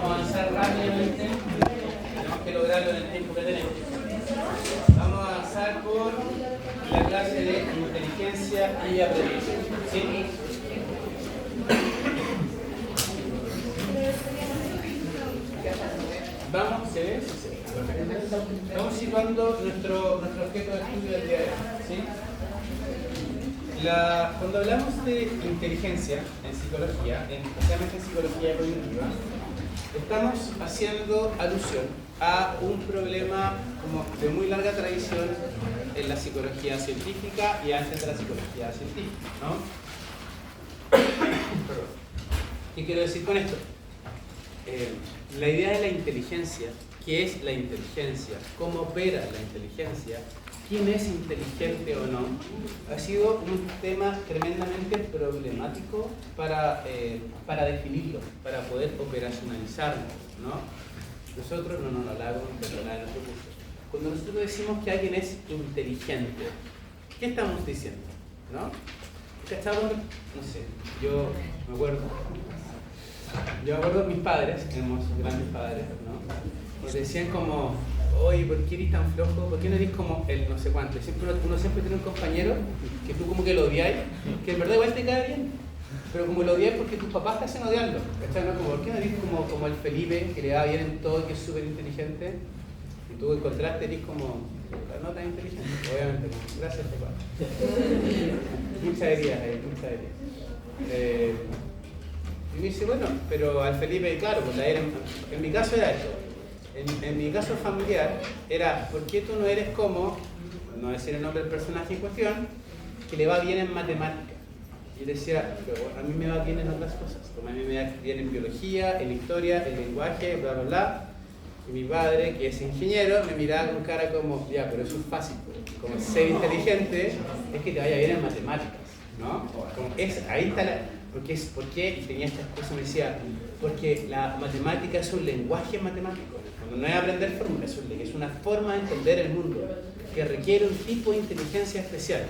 vamos a avanzar rápidamente. Tenemos que lograrlo en el tiempo que tenemos. Vamos a avanzar por la clase de inteligencia y aprendizaje. ¿Sí? Vamos, ¿se ve? Sí, se ve. Vamos situando nuestro objeto de estudio del día de hoy. ¿Sí? Cuando hablamos de inteligencia en psicología, especialmente en psicología cognitiva, estamos haciendo alusión a un problema como de muy larga tradición en la psicología científica y antes de la psicología científica, ¿no? ¿Qué quiero decir con esto? La idea de la inteligencia, ¿qué es la inteligencia? ¿Cómo opera la inteligencia? ¿Quién es inteligente o no? Ha sido un tema tremendamente problemático para definirlo, para poder operacionalizarlo, ¿no? Nosotros no nos hablamos de nuestro curso. Cuando nosotros decimos que alguien es inteligente, ¿qué estamos diciendo? ¿No? ¿Cachamos? No sé, yo me acuerdo de mis padres, tenemos grandes padres, ¿no? Nos decían como, oye, ¿por qué eres tan flojo? ¿Por qué no eres como el no sé cuánto? Uno siempre tiene un compañero que tú como que lo odias, que en verdad igual te cae bien, pero como lo odias porque tus papás te hacen odiarlo. ¿No? Como, ¿por qué no eres como el Felipe, que le va bien en todo, que es súper inteligente? Y tú encontraste, eres como, no tan inteligente, obviamente. Como, gracias, papá. Muchas heridas ahí, muchas heridas. Y me dice, bueno, pero al Felipe, claro, pues en mi caso era esto. En mi caso familiar era, ¿por qué tú no eres como, no decir el nombre del personaje en cuestión, que le va bien en matemáticas? Y decía, pero a mí me va bien en otras cosas, como a mí me va bien en biología, en historia, en lenguaje, bla, bla, bla. Y mi padre, que es ingeniero, me miraba con cara como, ya, pero eso es fácil, como ser inteligente es que te vaya bien en matemáticas, ¿no? Como ahí está la... ¿Por qué? Y tenía estas cosas, me decía, porque la matemática es un lenguaje matemático. Cuando no es aprender fórmulas, es una forma de entender el mundo que requiere un tipo de inteligencia especial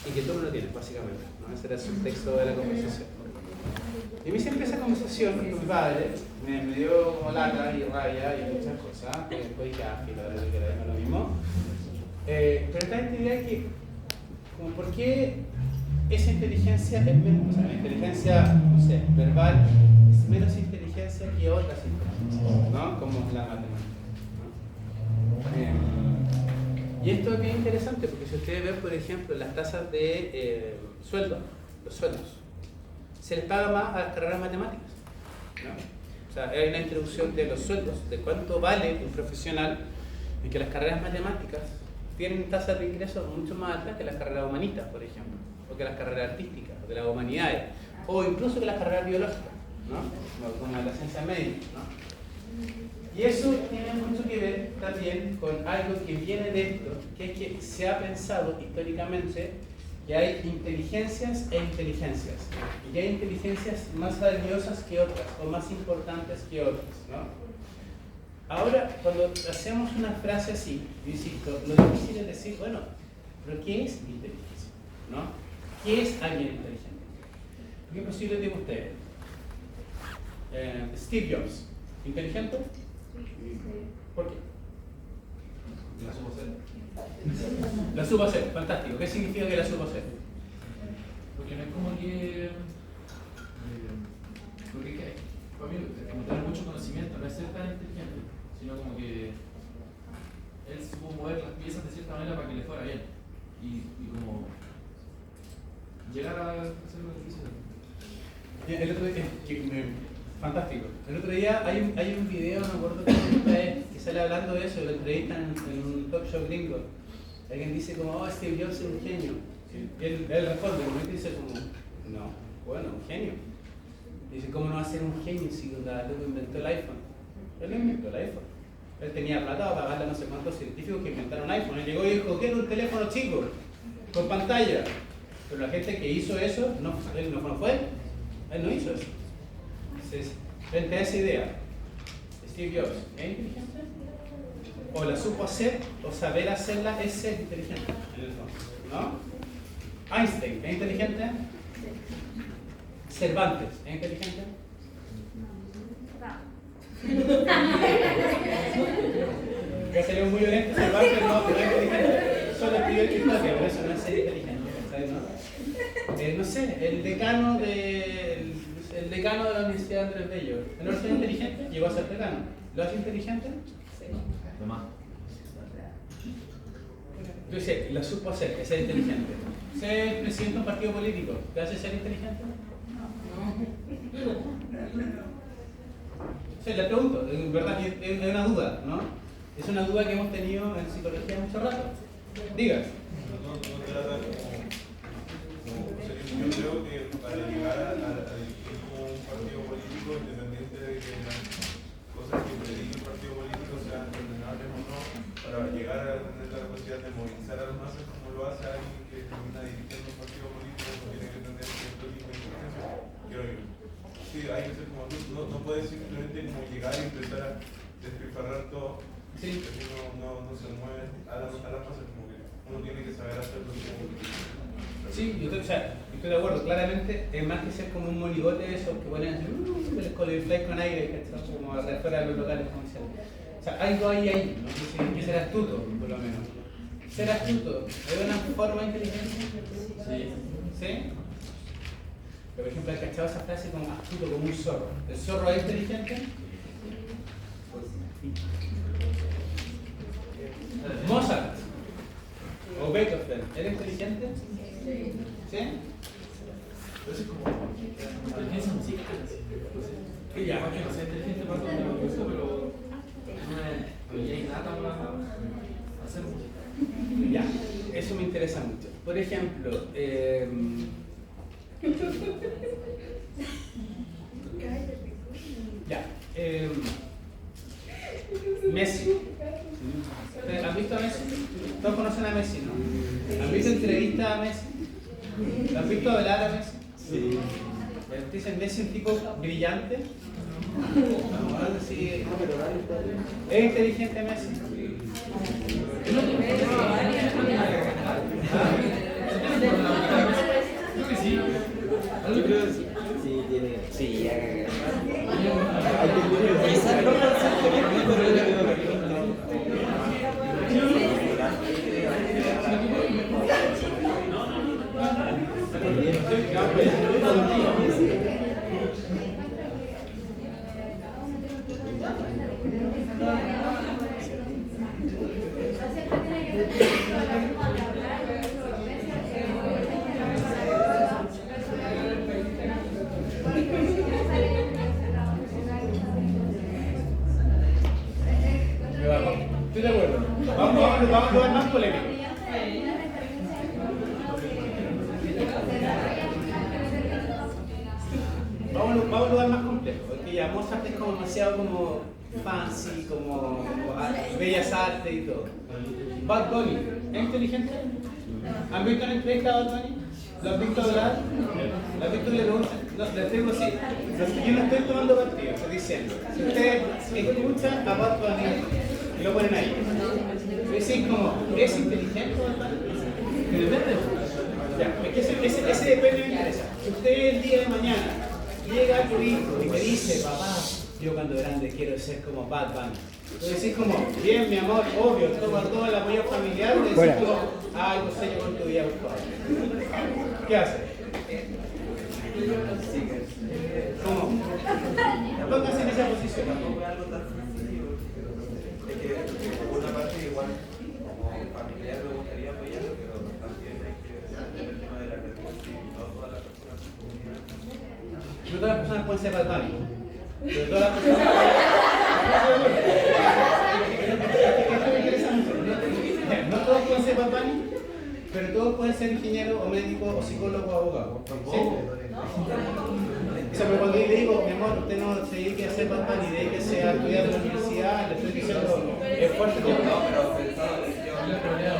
y que tú no lo tienes, básicamente, ¿no? Ese era el subtexto de la conversación. Y a mí siempre esa conversación con mi padre me dio como lata y rabia y muchas cosas, y después dije, que era lo mismo. Pero está esta idea que, como, ¿por qué esa inteligencia es menos, o sea, la inteligencia, no sé, verbal es menos inteligencia que otras inteligencias, ¿no? Como la matemática, ¿no? Y esto es bien interesante porque si ustedes ven, por ejemplo, las tasas de sueldo, los sueldos, se les paga más a las carreras matemáticas, ¿no? O sea, hay una introducción de los sueldos, de cuánto vale un profesional, y que las carreras matemáticas tienen tasas de ingresos mucho más altas que las carreras humanistas, por ejemplo, o que las carreras artísticas, o que las humanidades, o incluso que las carreras biológicas, ¿no? Como la ciencia médica, ¿no? Y eso tiene mucho que ver también con algo que viene de esto, que es que se ha pensado históricamente que hay inteligencias e inteligencias, y que hay inteligencias más valiosas que otras, o más importantes que otras, ¿no? Ahora, cuando hacemos una frase así, yo insisto, lo difícil es decir, bueno, ¿pero qué es inteligencia? ¿No? ¿Qué es alguien inteligente? ¿Por qué posible digo ustedes? Steve Jobs, ¿inteligente? ¿Por qué? La supo hacer. La supo hacer, fantástico. ¿Qué significa que la supo hacer? Porque no es como que... porque es para mí, como tener mucho conocimiento, no es ser tan inteligente, sino como que él supo mover las piezas de cierta manera para que le fuera bien. Y como llegar a hacer lo que quiso. El otro día, fantástico. El otro día hay un video, no me acuerdo que sale hablando de eso, lo entrevistan en un talk show gringo. Alguien dice como, oh, Steve Jobs es un genio. Y él responde, como dice como, no, bueno, un genio. Dice, ¿cómo no va a ser un genio si luego inventó el iPhone? Él no inventó el iPhone. Él tenía plata para pagarle a no sé cuántos científicos que inventaron iPhone. Él llegó y dijo, ¿qué es un teléfono chico? Con pantalla. Pero la gente que hizo eso, él no fue. Él no hizo eso. Entonces, frente a esa idea, Steve Jobs, ¿es inteligente? O la supo hacer, o saber hacerla es ser inteligente, en el fondo, ¿no? Einstein, ¿es inteligente? Cervantes, ¿es inteligente? sería muy violento, salvaje, no, pero es inteligente. Solo escribió el historia, pero eso no es ser inteligente, ¿sabes? No sé, el decano de la Universidad Andrés Bello. ¿No es inteligente? Llegó a ser decano. ¿Lo hace inteligente? Sí. Lo más. Yo sé, lo supo hacer, es ser inteligente. Ser presidente de un partido político, ¿te hace ser inteligente? No. Sí, le pregunto, en verdad es una duda, ¿no? Es una duda que hemos tenido en psicología mucho rato. Diga. No trata yo creo que para llegar a dirigir un partido político, independiente de que las cosas que predique el partido político sean ordenables o no, para llegar a tener la capacidad de movilizar a las masas como lo hace alguien que termina dirigiendo un partido político, no tiene que tener cierto tipo de inteligencia. Creo yo. Sí, hay que ser como tú, no puedes simplemente como llegar y empezar a despilfarrar todo. Sí. Así no se mueve a las masas, como que uno tiene que saber hacerlo. Sí, yo estoy de acuerdo, claramente es más que ser como un monigote de esos que ponen con el fly con aire, como afuera de los locales comerciales. O sea, algo hay ahí, ¿no? Hay que ser astuto, por lo menos. Ser astuto, ¿es una forma de inteligencia? Sí. ¿Sí? Por ejemplo, ¿has cachado esa frase como astuto, como un zorro? ¿El zorro es inteligente? Mozart o Beethoven, ¿era inteligente? ¿Sí? Pero eso es como inteligencia musical. Sí, ya. Que no sea inteligente para todo el gusto, pero es una habilidad innata para hacer música. Ya, eso me interesa mucho. Por ejemplo, Messi. ¿Han visto a Messi? Todos conocen a Messi, ¿no? ¿Han visto entrevistas a Messi? ¿Han visto hablar a Messi? Sí. Dicen Messi es un tipo brillante. Sí. ¿Es inteligente Messi? Creo que sí. Yo creo que sí. Sí, tiene. Sí, ya. Quizás no Estoy de acuerdo. Vamos a lugar más polémico. Vamos a un lugar más complejo, porque ya Mozart es como demasiado como fancy, como bellas artes y todo. Bad Bunny, ¿es inteligente? ¿Han visto una entrevista a Bad Bunny? ¿Lo has visto hablar? ¿Lo has visto que le preguntan? No, les digo así, yo no estoy tomando partido, estoy diciendo. Si ustedes escuchan a Bad Bunny y lo ponen ahí, decís como, ¿es inteligente Bad Bunny? Depende. Ya, es que ese depende me interesa. Si usted el día de mañana llega a tu hijo y te dice, papá, yo cuando grande quiero ser como Bad Bunny. Tú decís como, bien mi amor, obvio, todo el apoyo familiar, le decís como, algo sé yo con tu vida, por favor. ¿Qué hace? ¿Cómo? Póngase en esa posición. Tampoco es algo tan sencillo. Es que por una parte igual como familiar me gustaría apoyarlo, pero también hay que ver el tema de la creatividad y no todas las personas son comunidades. No todas las personas pueden ser Bad Bunny, pero todas las personas no todos pueden ser Bad Bunny, pero todos pueden ser ingeniero o médico o psicólogo o abogado. ¿Sí? O sea, pero cuando yo le digo, mi amor, usted no se dedique a ser Bad Bunny, dedíquese a estudiar en la universidad, le estoy diciendo, es fuerte. No, pero pensado de una forma en la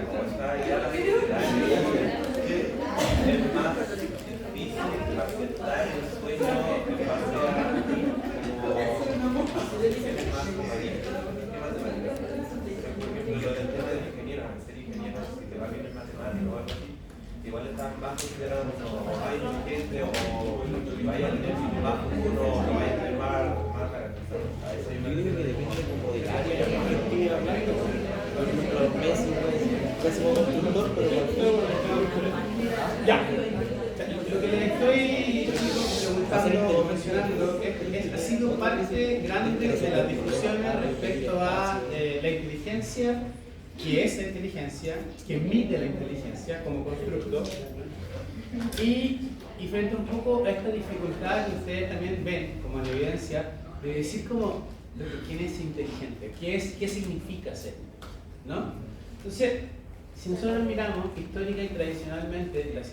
como está ya la sociedad, es más difícil aceptar el sueño en base a como asociaciones más como adictas a los temas de matemáticas. Por ejemplo, lo del tema de ingeniero, ser ingeniero, si te va bien en matemáticas o algo así, igual está más considerado como más inteligente o que vaya a tener más futuro o que vaya a tener más garantizado. Yo digo que depende como del área que estoy hablando. Por ejemplo, Messi no es como constructor, pero Ya. Lo que le estoy preguntando, mencionando, ha sido parte grande de las discusiones respecto a la inteligencia, qué es la inteligencia, que mide la inteligencia como constructo, y frente un poco a esta dificultad que ustedes también ven como en evidencia, de decir como quién es inteligente, qué significa ser, ¿no? Entonces, si nosotros miramos histórica y tradicionalmente la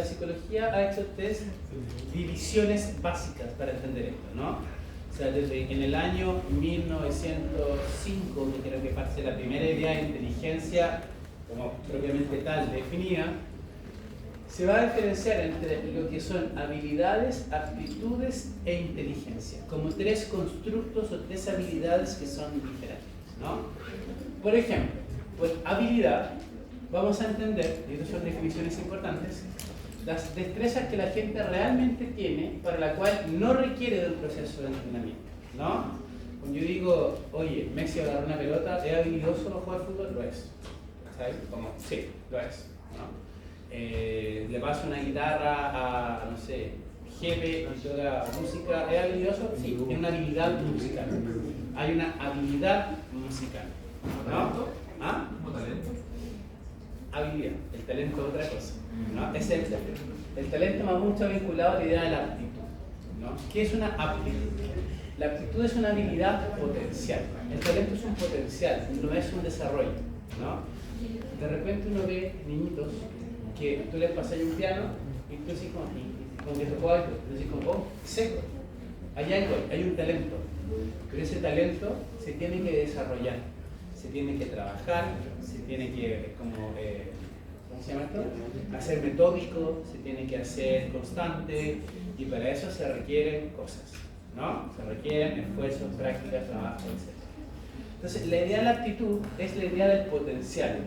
psicología ha hecho tres divisiones básicas para entender esto, ¿no? O sea, desde en el año 1905, que creo que parte la primera idea de inteligencia como propiamente tal definida, se va a diferenciar entre lo que son habilidades, aptitudes e inteligencia, como tres constructos o tres habilidades que son diferentes, ¿no? Por ejemplo, por habilidad, vamos a entender, y estas son definiciones importantes, las destrezas que la gente realmente tiene, para la cual no requiere de un proceso de entrenamiento, ¿no? Cuando yo digo, oye, Messi agarró una pelota, ¿es habilidoso para jugar fútbol? Lo es. ¿Sabes? Como, sí, lo es, ¿no? Le paso una guitarra a, no sé, jefe, que toca música, ¿es habilidoso? Sí, es una habilidad musical. Hay una habilidad musical, ¿no? ¿Ah? ¿Como talento? Habilidad, el talento es otra cosa, ¿no? Es el talento va mucho vinculado a la idea de la aptitud, ¿no? ¿Qué es una aptitud? La aptitud es una habilidad potencial, el talento es un potencial, no es un desarrollo, ¿no? De repente uno ve niñitos que tú les pasas un piano y tú dices como que tocó algo, tú dices como, oh, seco, hay algo, hay un talento, pero ese talento se tiene que desarrollar, se tiene que trabajar, se tiene que, ¿cómo se llama esto? Hacer metódico, se tiene que hacer constante, y para eso se requieren cosas, ¿no? Se requieren esfuerzos, prácticas, trabajo, etc. Entonces, la idea de la aptitud es la idea del potencial,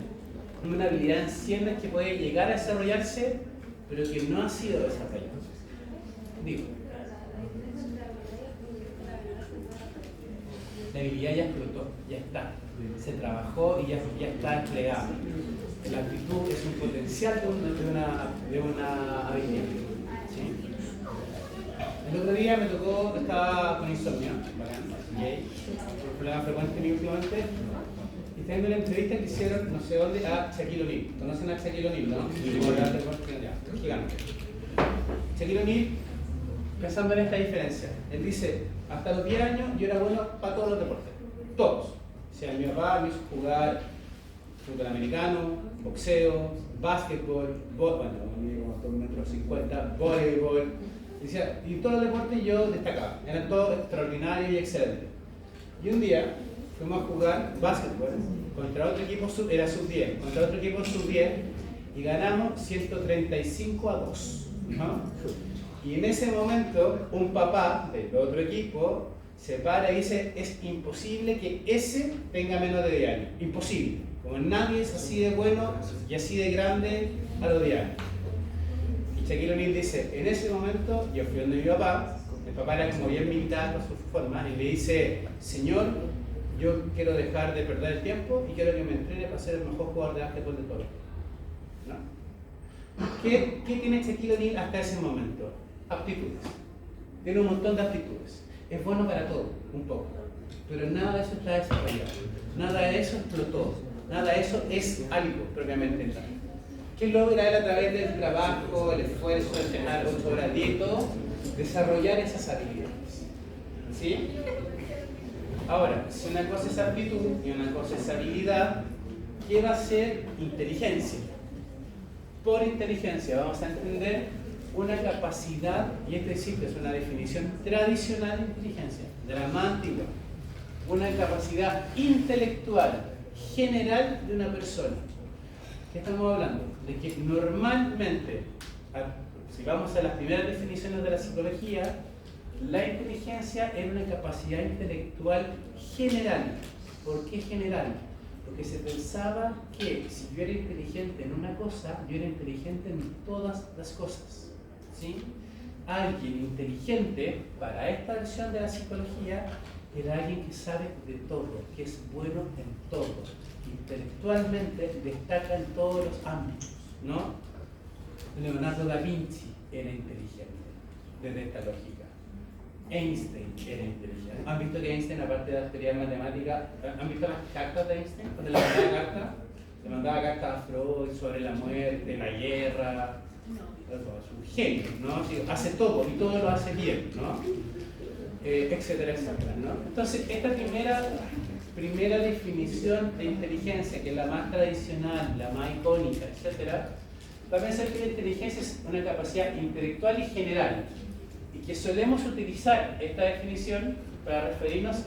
una habilidad en sí que puede llegar a desarrollarse, pero que no ha sido desarrollada. Digo, la habilidad ya explotó, ya está, se trabajó y ya está desplegada. La aptitud es un potencial de una habilidad. ¿Sí? El otro día me tocó, estaba con insomnio, por problemas frecuentes últimamente, y estaba viendo la entrevista que hicieron, no sé dónde, a Shaquille O'Neal. ¿Conocen a Shaquille O'Neal, no? Gigante. Shaquille O'Neal, pensando en esta diferencia, él dice, hasta los 10 años yo era bueno para todos los deportes, todos. O sea, mi papá me hizo jugar fútbol americano, boxeo, básquetbol, bueno, como 1,50 m, voleibol, y todos los deportes yo destacaba, eran todos extraordinarios y excelentes. Y un día fuimos a jugar básquetbol contra otro equipo, era sub-10, contra otro equipo sub-10, y ganamos 135-2, ¿no? Y en ese momento, un papá del otro equipo se para y dice, es imposible que ese tenga menos de 10 años. Imposible. Como nadie es así de bueno y así de grande a los 10 años. Y Shaquille O'Neal dice, en ese momento, yo fui donde mi papá, el papá era como bien militar por su forma, y le dice, señor, yo quiero dejar de perder el tiempo y quiero que me entrene para ser el mejor jugador de básquetbol de todo. ¿No? ¿Qué tiene Shaquille O'Neal hasta ese momento? Aptitudes. Tiene un montón de aptitudes. Es bueno para todo, un poco. Pero nada de eso está desarrollado. Nada de eso explotó. Nada de eso es algo propiamente tal. ¿Qué logra él a través del trabajo, el esfuerzo, de entrenar 8 horas al día y todo? Desarrollar esas habilidades. ¿Sí? Ahora, si una cosa es aptitud y una cosa es habilidad, ¿qué va a ser inteligencia? Por inteligencia vamos a entender una capacidad, y este es una definición tradicional de inteligencia, de la más antigua, una capacidad intelectual general de una persona. ¿Qué estamos hablando? De que normalmente, si vamos a las primeras definiciones de la psicología, la inteligencia es una capacidad intelectual general. ¿Por qué general? Porque se pensaba que si yo era inteligente en una cosa, yo era inteligente en todas las cosas. ¿Sí? Alguien inteligente, para esta versión de la psicología, era alguien que sabe de todo, que es bueno en todo. Intelectualmente destaca en todos los ámbitos, ¿no? Leonardo da Vinci era inteligente desde esta lógica. Einstein era inteligente. ¿Han visto que Einstein, aparte de las teorías matemáticas, han visto las cartas de Einstein? Cuando le mandaba cartas, le mandaba cartas a Freud sobre la muerte, la guerra. Es un genio, ¿no? Sí, hace todo y todo lo hace bien, ¿no? Etcétera, etcétera, ¿no? Entonces, esta primera definición de inteligencia, que es la más tradicional, la más icónica, etcétera, va a pensar que la inteligencia es una capacidad intelectual y general, y que solemos utilizar esta definición para referirnos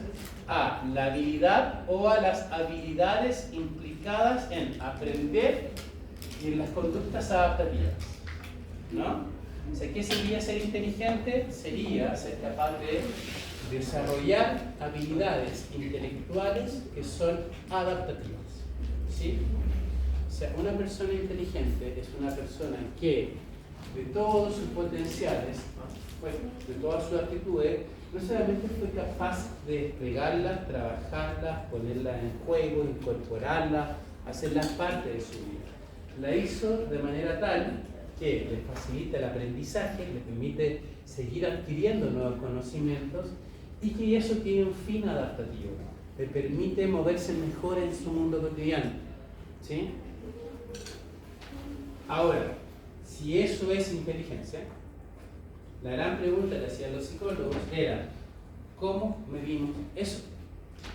a la habilidad o a las habilidades implicadas en aprender y en las conductas adaptativas, ¿no? O sea, ¿qué sería ser inteligente? Sería ser capaz de desarrollar habilidades intelectuales que son adaptativas, ¿sí? O sea, una persona inteligente es una persona que de todos sus potenciales, bueno, de todas sus aptitudes, no solamente fue capaz de desplegarlas, trabajarlas, ponerlas en juego, incorporarlas, hacerlas parte de su vida. La hizo de manera tal que le facilita el aprendizaje, le permite seguir adquiriendo nuevos conocimientos y que eso tiene un fin adaptativo, le permite moverse mejor en su mundo cotidiano, ¿sí? Ahora, si eso es inteligencia, la gran pregunta que hacían los psicólogos era: ¿cómo medimos eso?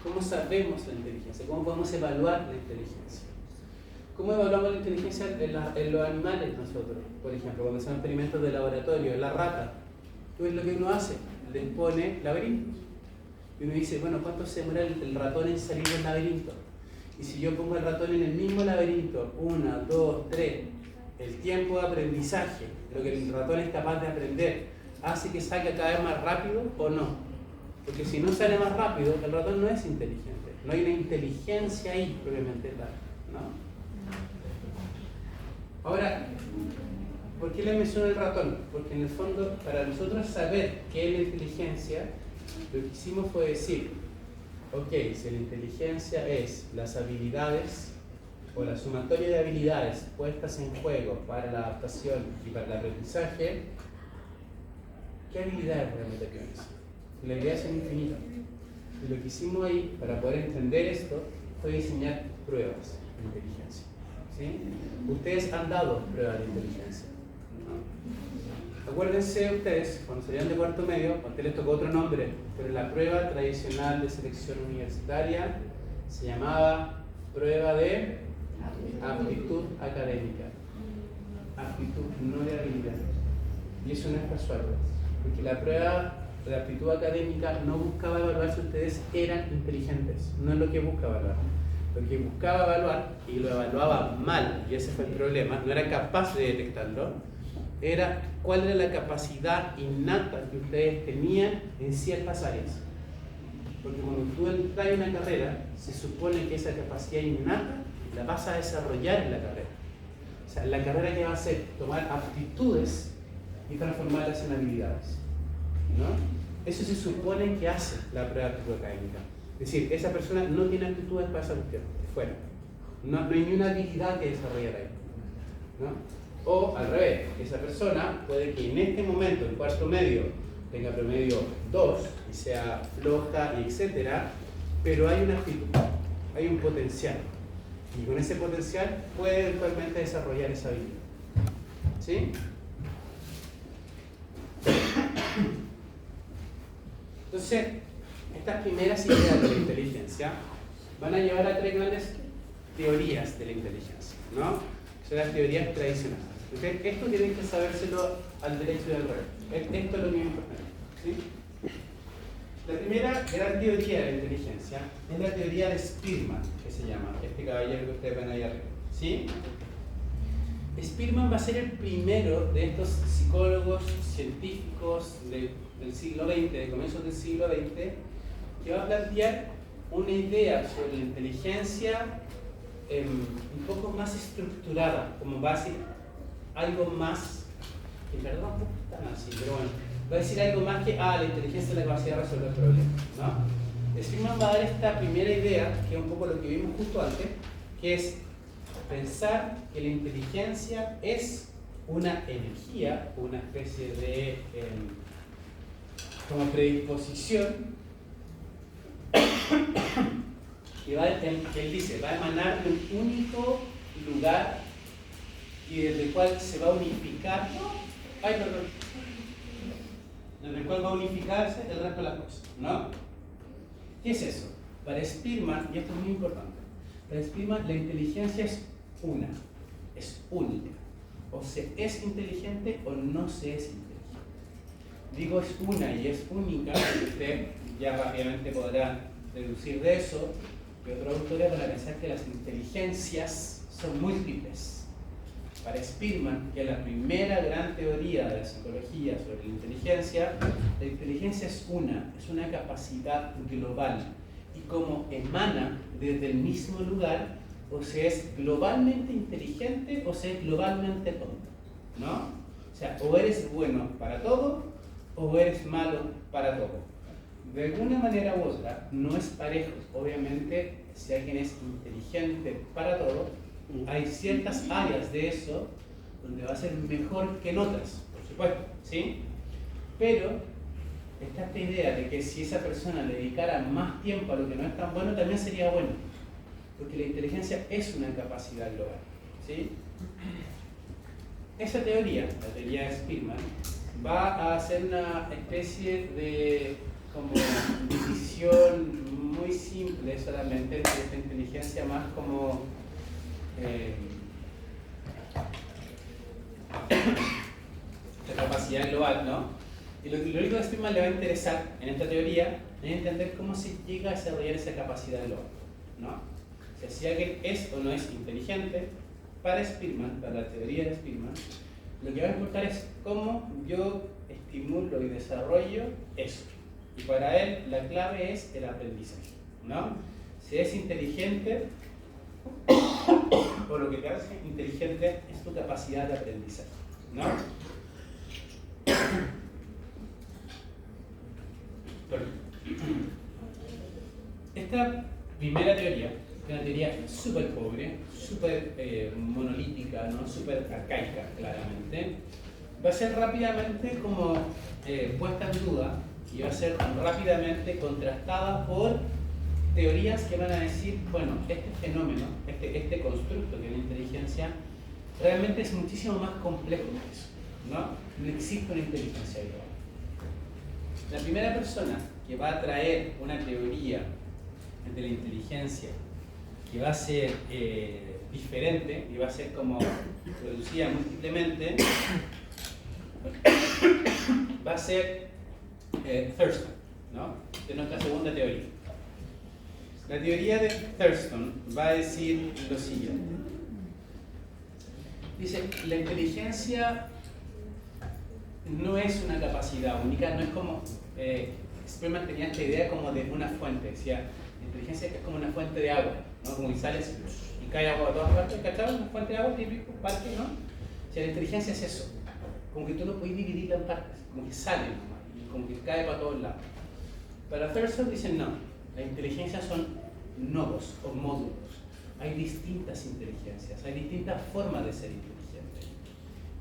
¿Cómo sabemos la inteligencia? ¿Cómo podemos evaluar la inteligencia? ¿Cómo evaluamos la inteligencia en los animales nosotros? Por ejemplo, cuando hacemos experimentos de laboratorio, en la rata, ¿qué es lo que uno hace? Les pone laberintos. Y uno dice, bueno, ¿cuánto se demora el ratón en salir del laberinto? Y si yo pongo el ratón en el mismo laberinto, 1, 2, 3, el tiempo de aprendizaje, lo que el ratón es capaz de aprender, ¿hace que salga cada vez más rápido o no? Porque si no sale más rápido, el ratón no es inteligente. No hay una inteligencia ahí, propiamente tal, ¿no? Ahora, ¿por qué le menciono el ratón? Porque en el fondo, para nosotros saber qué es la inteligencia, lo que hicimos fue decir, ok, si la inteligencia es las habilidades o la sumatoria de habilidades puestas en juego para la adaptación y para el aprendizaje, ¿qué habilidades realmente tienes? La habilidades son infinitas. Y lo que hicimos ahí, para poder entender esto, fue diseñar pruebas de inteligencia. ¿Sí? Ustedes han dado pruebas de inteligencia, ¿no? Acuérdense ustedes, cuando salían de cuarto medio, a ustedes les tocó otro nombre, pero la prueba tradicional de selección universitaria se llamaba prueba de aptitud académica. Aptitud, no de habilidad. Y eso no es casual, porque la prueba de aptitud académica no buscaba evaluar si ustedes eran inteligentes, no es lo que busca evaluar. Lo que buscaba evaluar, y lo evaluaba mal, y ese fue el problema, no era capaz de detectarlo, era cuál era la capacidad innata que ustedes tenían en ciertas áreas. Porque cuando tú entras en una carrera, se supone que esa capacidad innata la vas a desarrollar en la carrera. O sea, la carrera que va a hacer, tomar aptitudes y transformarlas en habilidades, ¿no? Eso se supone que hace la prueba de aptitud académica. Es decir, esa persona no tiene aptitudes para esa cuestión, fuera. No hay ni una habilidad que desarrollar ahí, ¿no? O al revés, esa persona puede que en este momento, en cuarto medio, tenga promedio 2 y sea floja y etcétera, pero hay una actitud, hay un potencial. Y con ese potencial puede eventualmente desarrollar esa habilidad. ¿Sí? Entonces, estas primeras ideas de la inteligencia van a llevar a 3 grandes teorías de la inteligencia, ¿no? Que son las teorías tradicionales. ¿Okay? Esto tienen que sabérselo al derecho y al revés. Esto es lo que es importante, ¿sí? La primera gran teoría de la inteligencia es la teoría de Spearman, que se llama, este caballero que ustedes ven ahí arriba, ¿sí? Spearman va a ser el primero de estos psicólogos científicos del siglo XX, de comienzos del siglo XX, que va a plantear una idea sobre la inteligencia un poco más estructurada, como va a decir algo más, en verdad no es tan así, pero bueno, va a decir algo más que, la inteligencia es la capacidad de resolver problemas, ¿no? Spearman va a dar esta primera idea, que es un poco lo que vimos justo antes, que es pensar que la inteligencia es una energía, una especie de como predisposición que él dice, va a emanar de un único lugar y desde el cual se va a unificar, desde el cual va a unificarse el resto de las cosas, ¿no? ¿Qué es eso? Para Spearman, y esto es muy importante, para Spearman la inteligencia es una, es única. O se es inteligente o no se es inteligente. Digo es una y es única, porque usted ya rápidamente podrá deducir de eso que otros autores van a pensar que las inteligencias son múltiples. Para Spearman, que es la primera gran teoría de la psicología sobre la inteligencia es una capacidad global y como emana desde el mismo lugar, o se es globalmente inteligente o se es globalmente tonto, ¿no? O sea, o eres bueno para todo o eres malo para todo. De alguna manera u otra, no es parejo. Obviamente, si alguien es inteligente para todo, hay ciertas áreas de eso donde va a ser mejor que en otras, por supuesto, ¿sí? Pero está esta idea de que si esa persona le dedicara más tiempo a lo que no es tan bueno, también sería bueno. Porque la inteligencia es una capacidad global, ¿sí? Esa teoría, la teoría de Spearman, va a hacer una especie de como división muy simple solamente entre esta inteligencia más como la capacidad global, ¿no? Y lo único que a Spearman le va a interesar en esta teoría es entender cómo se llega a desarrollar esa capacidad global, ¿no? O sea, si alguien es o no es inteligente, para Spearman, para la teoría de Spearman, lo que va a importar es cómo yo estimulo y desarrollo eso. Y para él la clave es el aprendizaje, ¿no? Si es inteligente, o lo que te hace inteligente es tu capacidad de aprendizaje, ¿no? Esta primera teoría es una teoría súper pobre, súper monolítica, ¿no? Súper arcaica, claramente. Va a ser rápidamente como puesta en duda y va a ser rápidamente contrastada por teorías que van a decir, bueno, este fenómeno, este constructo que es la inteligencia, realmente es muchísimo más complejo que eso, ¿no? No existe una inteligencia global. La primera persona que va a traer una teoría de la inteligencia que va a ser diferente y va a ser como producida múltiplemente, va a ser Thurston, ¿no? De nuestra segunda teoría. La teoría de Thurston va a decir lo siguiente. Dice, la inteligencia no es una capacidad única, no es como... Spearman tenía esta idea como de una fuente, decía, la inteligencia es como una fuente de agua, ¿no? Como que sales y cae agua a todas partes, ¿cachai? Una fuente de agua típico, parque, ¿no? O sea, la inteligencia es eso, como que tú no puedes dividirla en partes, como que sale nomás, y como que cae para todos lados. Para Thurston dicen no, la inteligencia son nodos o módulos, hay distintas inteligencias, hay distintas formas de ser inteligente.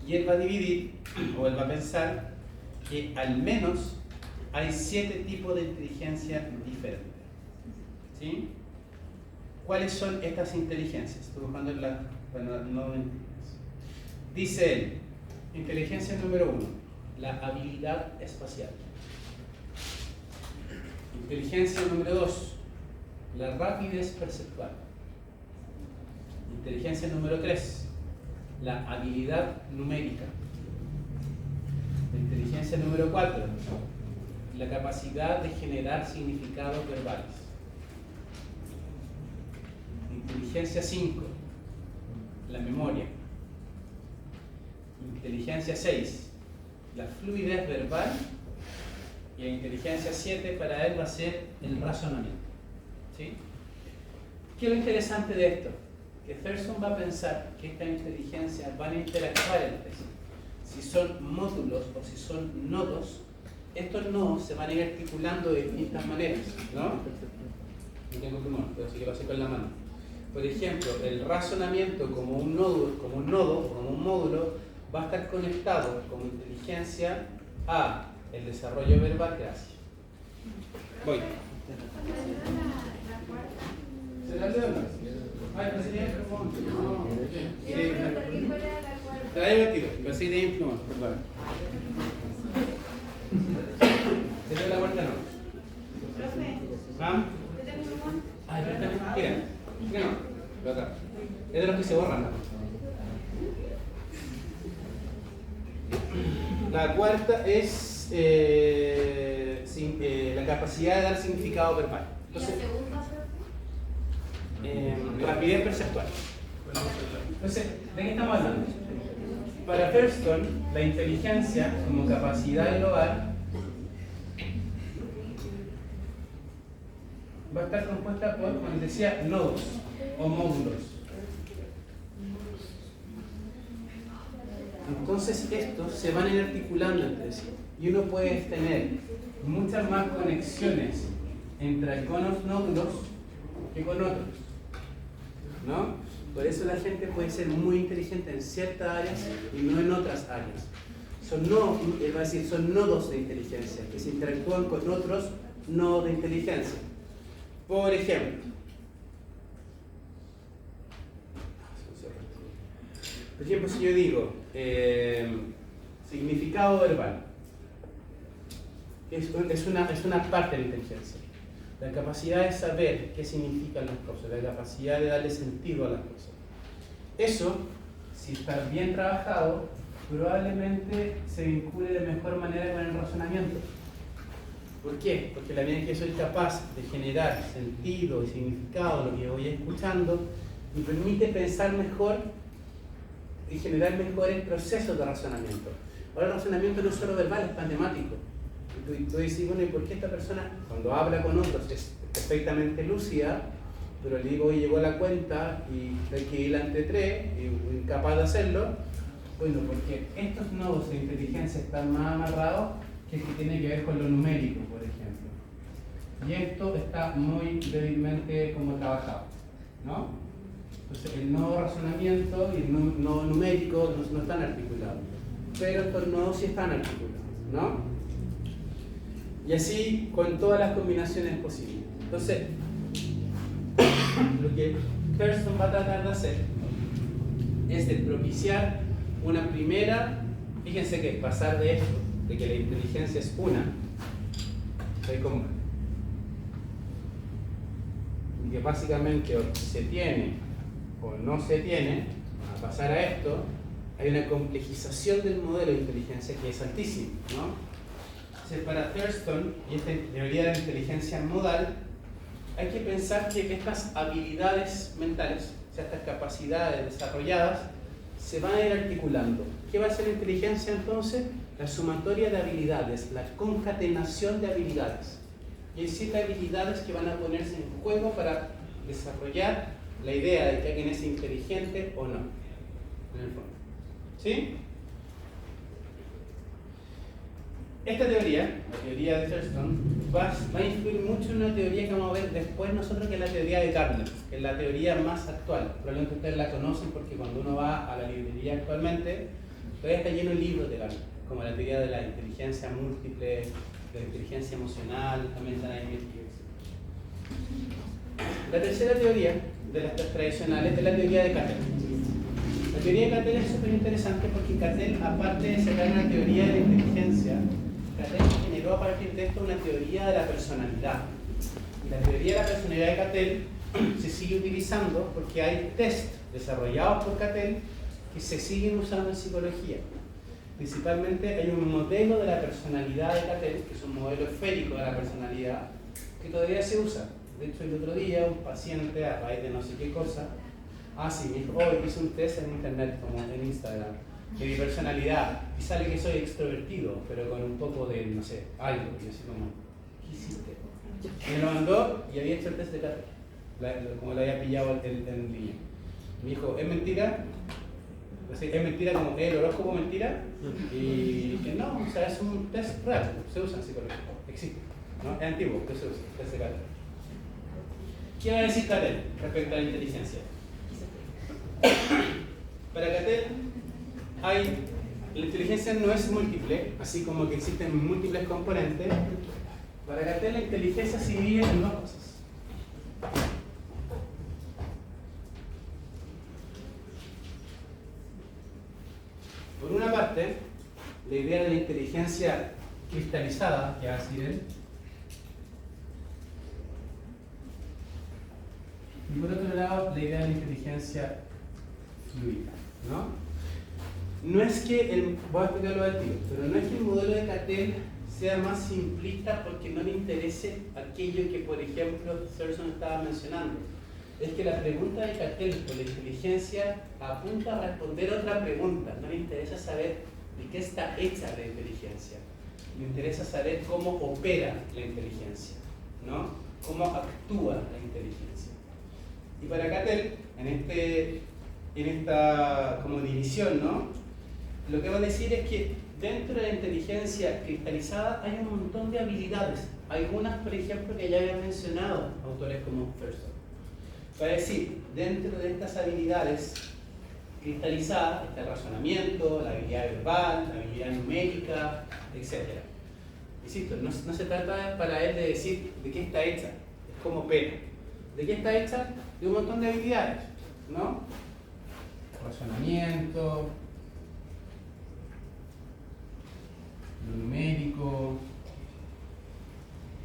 Y él va a dividir, o él va a pensar, que al menos hay 7 tipos de inteligencia diferentes. ¿Sí? ¿Cuáles son estas inteligencias? Estoy buscando la no dice él, inteligencia número 1, la habilidad espacial. Inteligencia número 2, la rapidez perceptual. Inteligencia número 3, la habilidad numérica. Inteligencia número 4, la capacidad de generar significados verbales. Inteligencia 5, la memoria. Inteligencia 6, la fluidez verbal. Y la inteligencia 7 para él va a ser el razonamiento. ¿Sí? ¿Qué es lo interesante de esto? Que Thurston va a pensar que estas inteligencias van a interactuar entre sí. Si son módulos o si son nodos, estos nodos se van a ir articulando de distintas maneras, ¿no? No tengo plumón, pero sí que lo hace con la mano. Por ejemplo, el razonamiento como un nodo o como un módulo va a estar conectado como inteligencia a el desarrollo verbal. Gracias. Voy. ¿Se la leo? Ay, pero sería como... No. Te la he divertido, pero sí de plumón, perdón. ¿Se dio la vuelta no? ¿Ah? Ay, mira, no, acá. Es de los que se borran, ¿no? La cuarta es la capacidad de dar significado verbal. Entonces, rapidez perceptual. Entonces, ¿de qué estamos hablando? Para Thurston, la inteligencia como capacidad global va a estar compuesta por, como les decía, nodos o módulos. Entonces estos se van a ir articulando entre sí y uno puede tener muchas más conexiones entre algunos nódulos que con otros, ¿no? Por eso la gente puede ser muy inteligente en ciertas áreas y no en otras áreas. Son nodos de inteligencia que se interactúan con otros nodos de inteligencia. Por ejemplo, si yo digo significado verbal, es una parte de la inteligencia. La capacidad de saber qué significan las cosas, la capacidad de darle sentido a las cosas. Eso, si está bien trabajado, probablemente se vincule de mejor manera con el razonamiento. ¿Por qué? Porque la medida que soy capaz de generar sentido y significado a lo que voy escuchando, me permite pensar mejor y generar mejores procesos de razonamiento. Ahora el razonamiento no es solo verbal, es matemático. Y tú dices, bueno, ¿y por qué esta persona, cuando habla con otros, es perfectamente lúcida, pero le digo, oye, llegó a la cuenta y hay que ir ante tres, y incapaz de hacerlo? Bueno, porque estos nodos de inteligencia están más amarrados que el que tiene que ver con lo numérico, por ejemplo. Y esto está muy débilmente como trabajado, ¿no? Entonces el nodo razonamiento y el nodo numérico no están articulados, pero estos nodos sí están articulados, ¿no? Y así con todas las combinaciones posibles. Entonces, lo que Thurston va a tratar de hacer es de propiciar una primera, fíjense que pasar de esto, de que la inteligencia es una, y que básicamente o se tiene o no se tiene, a pasar a esto, hay una complejización del modelo de inteligencia que es altísima, ¿no? Entonces, para Thurston y esta teoría de la inteligencia modal, hay que pensar que estas habilidades mentales, o sea, estas capacidades desarrolladas, se van a ir articulando. ¿Qué va a ser la inteligencia entonces? La sumatoria de habilidades, la concatenación de habilidades. Y hay 7 habilidades que van a ponerse en juego para desarrollar la idea de que alguien es inteligente o no, en el fondo. ¿Sí? Esta teoría, la teoría de Thurston, va a influir mucho en una teoría que vamos a ver después nosotros, que es la teoría de Gardner, que es la teoría más actual. Probablemente ustedes la conocen porque cuando uno va a la librería actualmente, todavía está lleno de libros de Gardner, como la teoría de la inteligencia múltiple, de la inteligencia emocional, también están ahí. La tercera teoría de las tradicionales es la teoría de Cattell. La teoría de Cattell es súper interesante porque Cattell, aparte de sacar una teoría de la inteligencia, Cattell generó a partir de esto una teoría de la personalidad. Y la teoría de la personalidad de Cattell se sigue utilizando porque hay test desarrollados por Cattell que se siguen usando en psicología. Principalmente hay un modelo de la personalidad de Cattell, que es un modelo esférico de la personalidad, que todavía se usa. De hecho, el otro día un paciente, a raíz de no sé qué cosa, me dijo, hice un test en internet, como en Instagram, de mi personalidad, y sale que soy extrovertido, pero con un poco de, no sé, algo. Y yo así como, ¿qué hiciste? Me lo mandó y había hecho el test de Catel, como lo había pillado en línea. Me dijo, ¿es mentira? Es mentira como el horóscopo mentira, y que no, o sea, es un test real, se usa en psicología, existe, ¿no? Es antiguo, pero se usa, test de Catel. ¿Qué va a decir Catel respecto a la inteligencia? Para Catel, la inteligencia no es múltiple, así como que existen múltiples componentes. Para Catel, la inteligencia se divide en dos cosas. Por una parte, la idea de la inteligencia cristalizada, que va a decir él, y por otro lado, la idea de la inteligencia fluida, ¿no? No es que voy a explicarlo al tiro, pero no es que el modelo de Catel sea más simplista porque no le interese aquello que, por ejemplo, Thurston estaba mencionando. Es que la pregunta de Catel por la inteligencia apunta a responder otra pregunta. No le interesa saber de qué está hecha la inteligencia. Le interesa saber cómo opera la inteligencia, ¿no? Cómo actúa la inteligencia. Y para Catel, en esta como división, ¿no? Lo que va a decir es que dentro de la inteligencia cristalizada hay un montón de habilidades. Algunas, por ejemplo, que ya habían mencionado autores como Thurston. Va a decir, dentro de estas habilidades cristalizadas está el razonamiento, la habilidad verbal, la habilidad numérica, etc. Insisto, no se trata para él de decir de qué está hecha, es como opera. ¿De qué está hecha? De un montón de habilidades, ¿no? Razonamiento, lo numérico,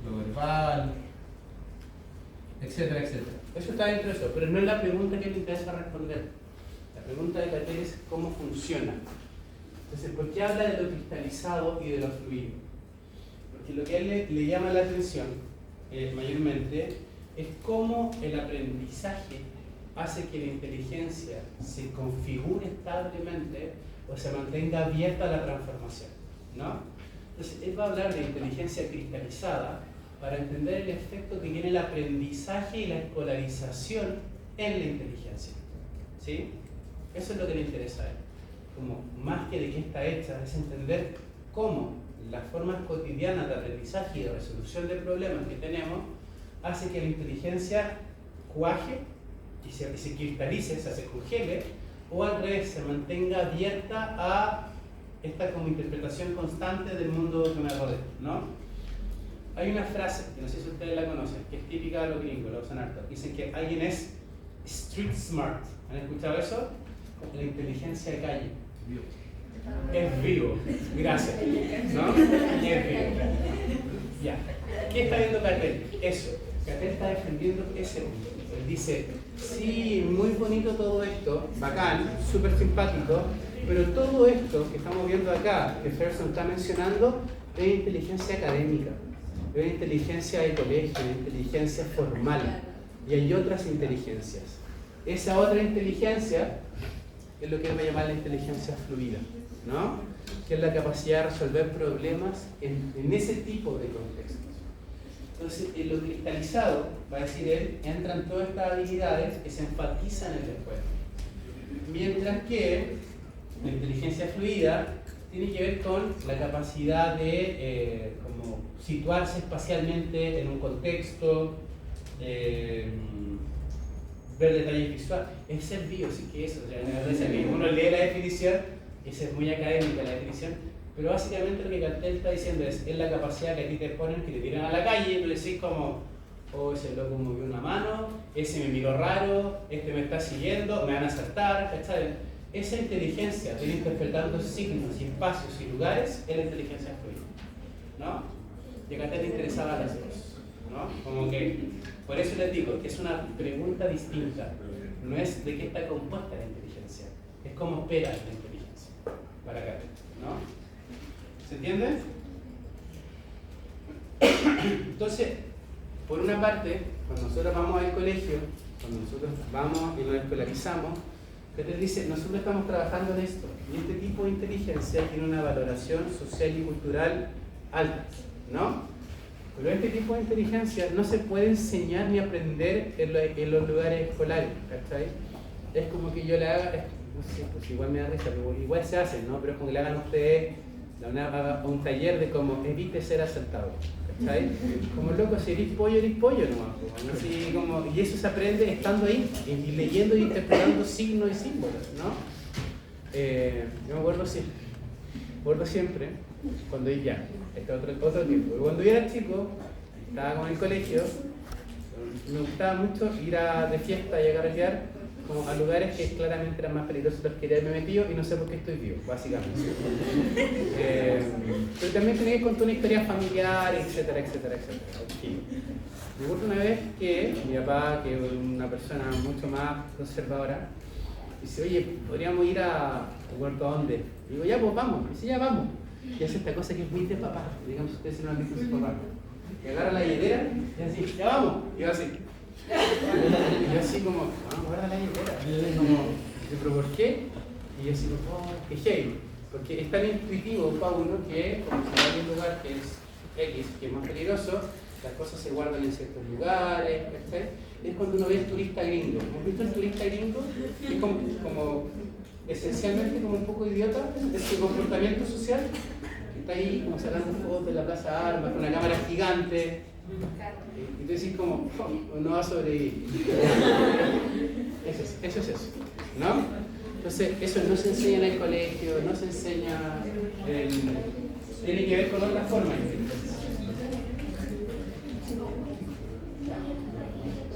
lo verbal, etcétera, etcétera. Eso está dentro de eso, pero no es la pregunta que le interesa responder. La pregunta de Catel es cómo funciona. Entonces, ¿por qué habla de lo cristalizado y de lo fluido? Porque lo que a él le llama la atención, mayormente, es cómo el aprendizaje hace que la inteligencia se configure establemente o se mantenga abierta a la transformación, ¿no? Entonces, él va a hablar de inteligencia cristalizada para entender el efecto que tiene el aprendizaje y la escolarización en la inteligencia, ¿sí? Eso es lo que le interesa a él. Como más que de qué está hecha, es entender cómo las formas cotidianas de aprendizaje y de resolución de problemas que tenemos hace que la inteligencia cuaje y se cristalice, o sea, se congele, o al revés, se mantenga abierta a esta como interpretación constante del mundo que me rodea, ¿no? Hay una frase, que no sé si ustedes la conocen, que es típica de los gringos, la usan harto. Dicen que alguien es street smart. ¿Han escuchado eso? La inteligencia de calle. Es vivo. Gracias. ¿No? Y es vivo. Ya. ¿Qué está viendo Catel? Eso. Catel está defendiendo ese punto. Él dice, sí, muy bonito todo esto, bacán, súper simpático, pero todo esto que estamos viendo acá, que Thurston está mencionando, es inteligencia académica. Es una inteligencia de colegio, una inteligencia formal, y hay otras inteligencias. Esa otra inteligencia es lo que él va a llamar la inteligencia fluida, ¿no? Que es la capacidad de resolver problemas en ese tipo de contextos. Entonces, en lo cristalizado, va a decir él, entran todas estas habilidades que se enfatizan en la escuela. Mientras que la inteligencia fluida tiene que ver con la capacidad de como situarse espacialmente en un contexto, ver detalles visuales. Es ser vivo, sí que eso. O sea, que uno lee la definición, esa es muy académica la definición, pero básicamente lo que Catel está diciendo es la capacidad que a ti te ponen, que te tiran a la calle y tú le decís como, oh, ese loco movió una mano, ese me miró raro, este me está siguiendo, me van a asaltar, ¿cachai? Esa inteligencia de ir interpretando signos y espacios y lugares es la inteligencia fluida, ¿no? Y a Catel le interesaba las dos, ¿no? Como que, por eso les digo, es una pregunta distinta. No es de qué está compuesta la inteligencia, es cómo opera la inteligencia para Catel, ¿no? ¿Se entiende? Entonces, por una parte, cuando nosotros vamos al colegio, cuando nosotros vamos y nos escolarizamos, Catel dice, nosotros estamos trabajando en esto, y este tipo de inteligencia tiene una valoración social y cultural alta, ¿no? Pero este tipo de inteligencia no se puede enseñar ni aprender en los lugares escolares, ¿cachai? Es como que yo le haga, no sé, pues igual me da risa, pero igual se hace, ¿no? Pero es como que le hagan a ustedes un taller de cómo evite ser asaltado, ¿cachai? Como loco, si eres pollo nomás, ¿no? Así como, y eso se aprende estando ahí, y leyendo y interpretando signos y símbolos, ¿no? Yo me acuerdo siempre, cuando ya, este otro tiempo, cuando yo era chico, estaba con el colegio, me gustaba mucho ir de fiesta y a carretear como a lugares que claramente eran más peligrosos los que ya me he metido y no sé por qué estoy vivo, básicamente. Pero también tenía que contar una historia familiar, etcétera, etcétera, etcétera. Okay. Me acuerdo una vez que mi papá, que es una persona mucho más conservadora, dice, oye, podríamos ir a Huerto a dónde. Y digo, ya pues vamos. Y dice, ya vamos. Y hace esta cosa que es muy de papá, digamos ustedes si no han visto su papá. Y agarra la hielera y así, ya vamos. Y yo así. Y yo así como, vamos, guarda la hielera. Y como, pero ¿por qué? Y yo así como, oh, qué heavy. Porque es tan intuitivo para uno que, como si hay un lugar que es X, que es más peligroso, las cosas se guardan en ciertos lugares, ¿cachai? Es cuando uno ve el turista gringo. ¿Has visto el turista gringo? Que es como esencialmente como un poco idiota, es su comportamiento social, que está ahí como sacando fotos de la Plaza de Armas con una cámara gigante, y tú decís como, oh, no va a sobrevivir. Eso es eso, ¿no? Entonces, eso no se enseña en el colegio, no se enseña tiene que ver con otras formas.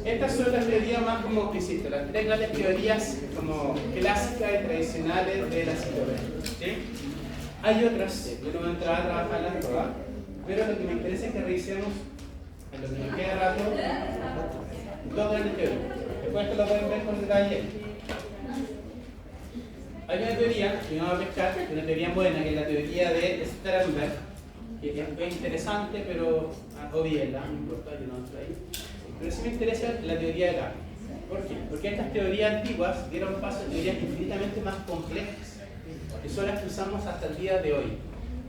Estas son las teorías más como, insisto, las tres grandes teorías como clásicas y tradicionales de la psicología, ¿sí? Hay otras, yo no voy a entrar a trabajarlas todas, pero lo que me interesa es que revisemos, en lo que nos queda rato, dos grandes teorías. Después que lo pueden ver con detalle. Hay una teoría que vamos a pescar, una teoría buena, que es la teoría de Sternberg, que es interesante, pero obviela, no importa, yo no entro ahí. Pero sí me interesa la teoría de Gardner. ¿Por qué? Porque estas teorías antiguas dieron paso a teorías infinitamente más complejas, que son las que usamos hasta el día de hoy.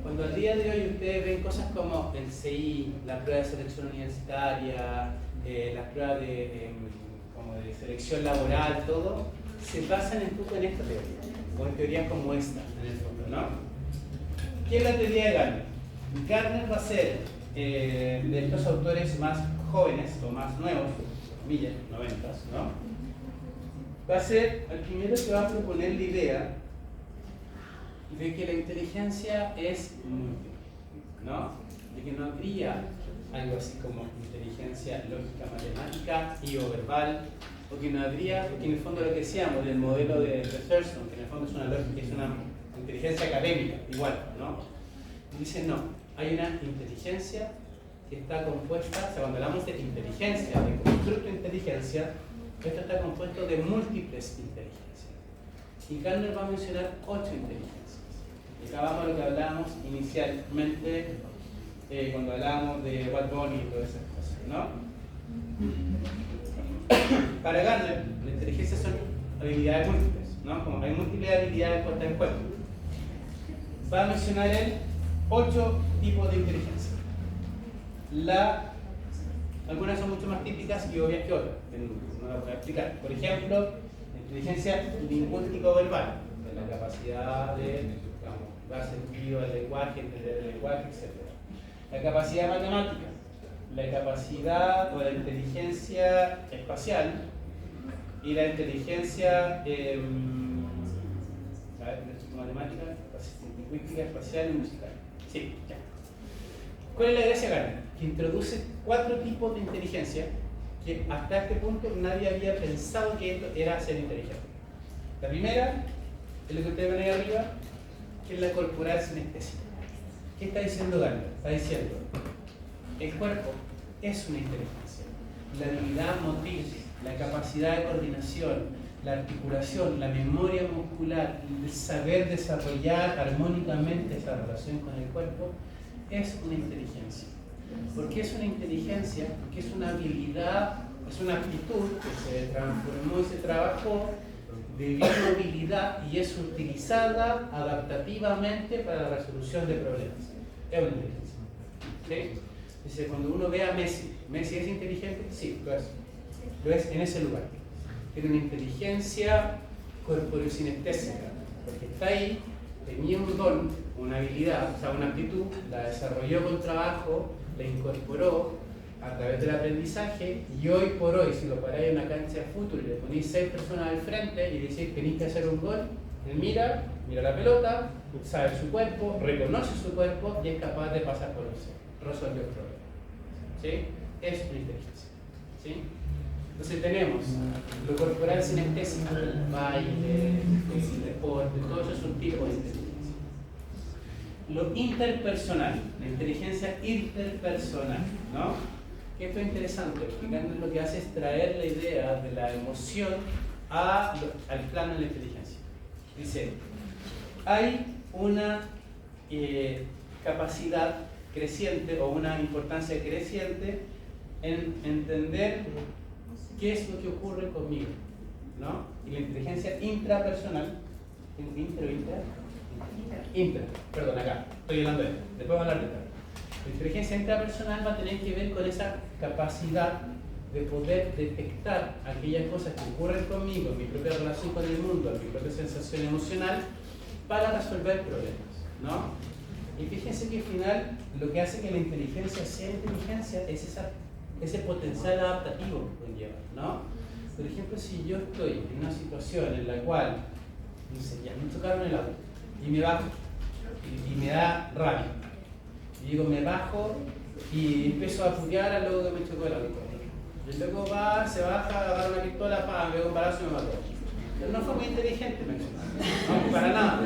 Cuando al día de hoy ustedes ven cosas como el CI, la prueba de selección universitaria, las pruebas como de selección laboral, todo, se basan un poco en esta teoría, o en teorías como esta, en el fondo, ¿no? ¿Qué es la teoría de Gardner? Gardner va a ser de estos autores más jóvenes o más nuevos, comillas, 90s, ¿no? Va a ser el primero que va a proponer la idea de que la inteligencia es múltiple, ¿no? De que no habría algo así como inteligencia lógica matemática y o verbal, o que no habría, porque en el fondo lo que decíamos del modelo de Thurston, que en el fondo es una inteligencia académica, igual, ¿no? Y dicen no, hay una inteligencia que está compuesta, o sea, cuando hablamos de inteligencia, de constructo de inteligencia, esto está compuesto de múltiples inteligencias. Y Gardner va a mencionar 8 inteligencias. Y acá vamos a lo que hablábamos inicialmente cuando hablábamos de Walt Disney y todas esas cosas, ¿no? Para Gardner, la inteligencia son habilidades múltiples, ¿no? Como hay múltiples habilidades puestas en juego. Va a mencionar él 8 tipos de inteligencia. Algunas son mucho más típicas y obvias que otras, no las voy a explicar. Por ejemplo, la inteligencia lingüístico-verbal, la capacidad de dar sentido al lenguaje, entender el lenguaje, etc. La capacidad matemática, la capacidad o la inteligencia espacial y la inteligencia matemática, lingüística, espacial y musical. Sí, ya. ¿Cuál es la idea de Gardner? Que introduce 4 tipos de inteligencia que hasta este punto nadie había pensado que esto era ser inteligente. La primera es lo que ustedes ven ahí arriba, que es la corporal sinestésica. ¿Qué está diciendo Gardner? Está diciendo, el cuerpo es una inteligencia. La habilidad motriz, la capacidad de coordinación, la articulación, la memoria muscular, el saber desarrollar armónicamente esa relación con el cuerpo, es una inteligencia. ¿Por qué es una inteligencia? Porque es una habilidad, es una actitud que se transformó y se trabajó de movilidad y es utilizada adaptativamente para la resolución de problemas. Es una inteligencia. ¿Sí? Dice, cuando uno ve a Messi, ¿Messi es inteligente? Sí, lo es. Lo es en ese lugar. Tiene una inteligencia corporeo-sinestésica, porque está ahí, tenía un don, una habilidad, o sea, una aptitud, la desarrolló con trabajo, la incorporó a través del aprendizaje, y hoy por hoy, si lo paráis en una cancha de fútbol y le ponéis 6 personas al frente y decís tenéis que hacer un gol, él mira la pelota, sabe su cuerpo, reconoce su cuerpo y es capaz de pasar por eso, resolver el problema. ¿Sí? Es una inteligencia. ¿Sí? Entonces tenemos lo corporal sinestésico, el baile, el deporte, todo eso es un tipo de inteligencia. Lo interpersonal, la inteligencia interpersonal, ¿no? Que esto es interesante, porque lo que hace es traer la idea de la emoción al plano de la inteligencia. Dice, hay una capacidad creciente o una importancia creciente en entender qué es lo que ocurre conmigo, ¿no? Y la inteligencia intrapersonal, perdón, acá, estoy hablando de esto, después voy a hablar de esto. La inteligencia intrapersonal va a tener que ver con esa capacidad de poder detectar aquellas cosas que ocurren conmigo, en mi propia relación con el mundo, en mi propia sensación emocional, para resolver problemas, ¿no? Y fíjense que al final lo que hace que la inteligencia sea inteligencia es ese potencial adaptativo que conlleva, ¿no? Por ejemplo, si yo estoy en una situación en la cual, no sé, ya me tocaron el auto y me bajo y me da rabia, y digo, me bajo y empiezo a putear al loco que me chocó el auto. Y el loco se baja, agarra una pistola, me da un balazo y me mató. Pero no fue muy inteligente, no, para nada.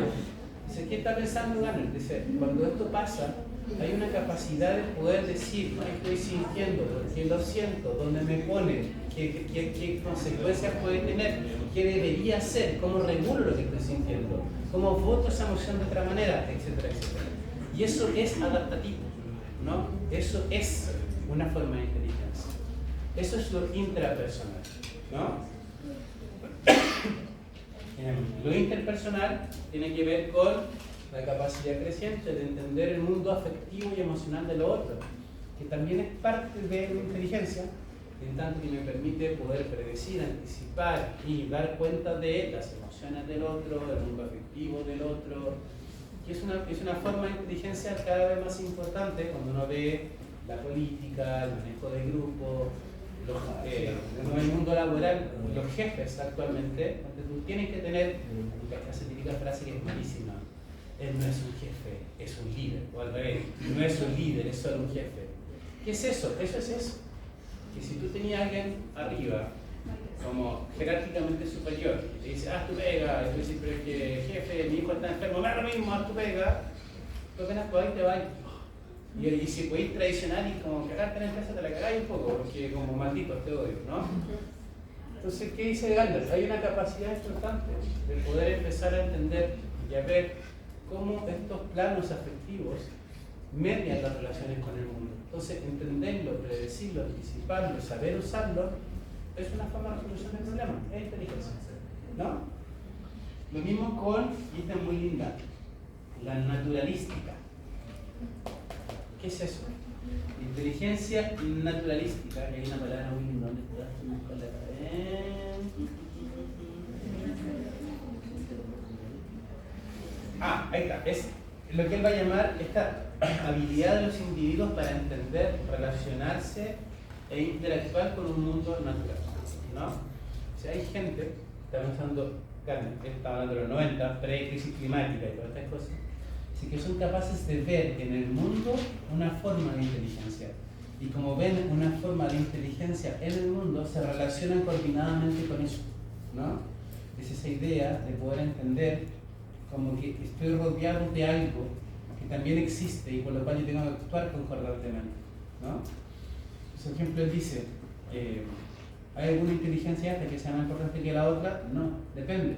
Dice, ¿qué está pensando Garner? Dice, cuando esto pasa, hay una capacidad de poder decir qué estoy sintiendo, por qué lo siento, dónde me pone, qué consecuencias puede tener, qué debería hacer, cómo regulo lo que estoy sintiendo, cómo voto esa emoción de otra manera, etcétera, etcétera. Y eso es adaptativo, ¿no? Eso es una forma de inteligencia. Eso es lo intrapersonal, ¿no? Lo interpersonal tiene que ver con la capacidad creciente de entender el mundo afectivo y emocional de lo otro, que también es parte de la inteligencia, en tanto que me permite poder predecir, anticipar y dar cuenta de las emociones del otro, el mundo afectivo del otro, que es una forma de inteligencia cada vez más importante cuando uno ve la política, el manejo de grupos, en el mundo laboral, los jefes actualmente, tú tienes que tener esa típica frase que es malísima: él no es un jefe, es un líder, o al revés, no es un líder, es solo un jefe. ¿Qué es eso? Eso es eso, que si tú tenías a alguien arriba, como jerárquicamente superior, y te dice, haz tu pega, y tú dices, pero es que jefe, mi hijo está enfermo, me da lo mismo, haz tu pega, tú apenas podés te vas. Y si podéis traicionar y como cagarte en la empresa, te la cagáis un poco, porque como maldito te odio, ¿no? Entonces, ¿qué dice Gandalf? Hay una capacidad importante de poder empezar a entender y a ver cómo estos planos afectivos median las relaciones con el mundo. Entonces, entenderlo, predecirlo, anticiparlo, saber usarlo, es una forma de resolución del problema, es inteligencia, ¿no? Lo mismo con, y esta es muy linda, la naturalística. ¿Qué es eso? Inteligencia naturalística, que hay una palabra muy linda, ¿dónde está? Ahí está, es lo que él va a llamar esta habilidad de los individuos para entender, relacionarse e interactuar con un mundo natural, ¿no? O sea, hay gente, estamos hablando de los 90, pre-crisis climática y todas estas cosas, así que son capaces de ver en el mundo una forma de inteligencia. Y como ven una forma de inteligencia en el mundo, se relacionan coordinadamente con eso, ¿no? Es esa idea de poder entender como que estoy rodeado de algo que también existe y por lo cual yo tengo que actuar concordantemente, ¿no? Por ejemplo, él dice, ¿hay alguna inteligencia que sea más importante que la otra? No, depende.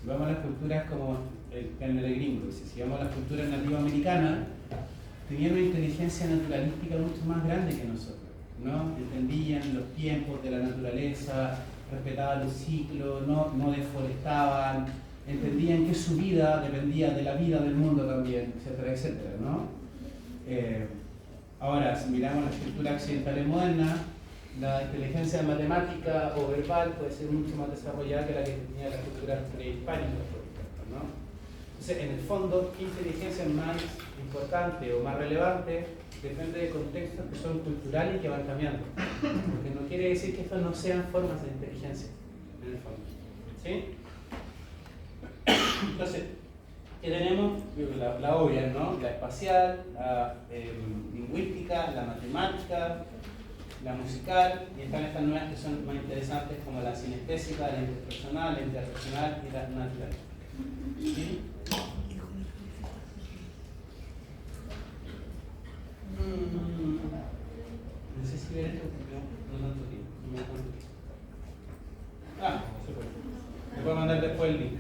Si vamos a las culturas como el gringo, si vamos a las culturas nativas-americanas, tenían una inteligencia naturalística mucho más grande que nosotros, ¿no? Entendían los tiempos de la naturaleza, respetaban los ciclos, no deforestaban, entendían que su vida dependía de la vida del mundo también, etcétera, etcétera, ¿no? Ahora, si miramos la escritura occidental y moderna, la inteligencia matemática o verbal puede ser mucho más desarrollada que la que tenía la cultura prehispánica, por ejemplo, ¿no? Entonces, en el fondo, ¿qué inteligencia es más importante o más relevante? Depende de contextos que son culturales y que van cambiando. Porque no quiere decir que estas no sean formas de inteligencia, en el fondo. ¿Sí? Entonces, ¿qué tenemos? La obvia, ¿no? La espacial, la lingüística, la matemática, la musical, y están estas nuevas que son más interesantes como la sinestésica, la interpersonal, la interpersonal y la natural. ¿Sí? No sé si ver esto porque no tanto tiempo. No me da tanto tiempo. Ah, se puede. Me puedo mandar después el link.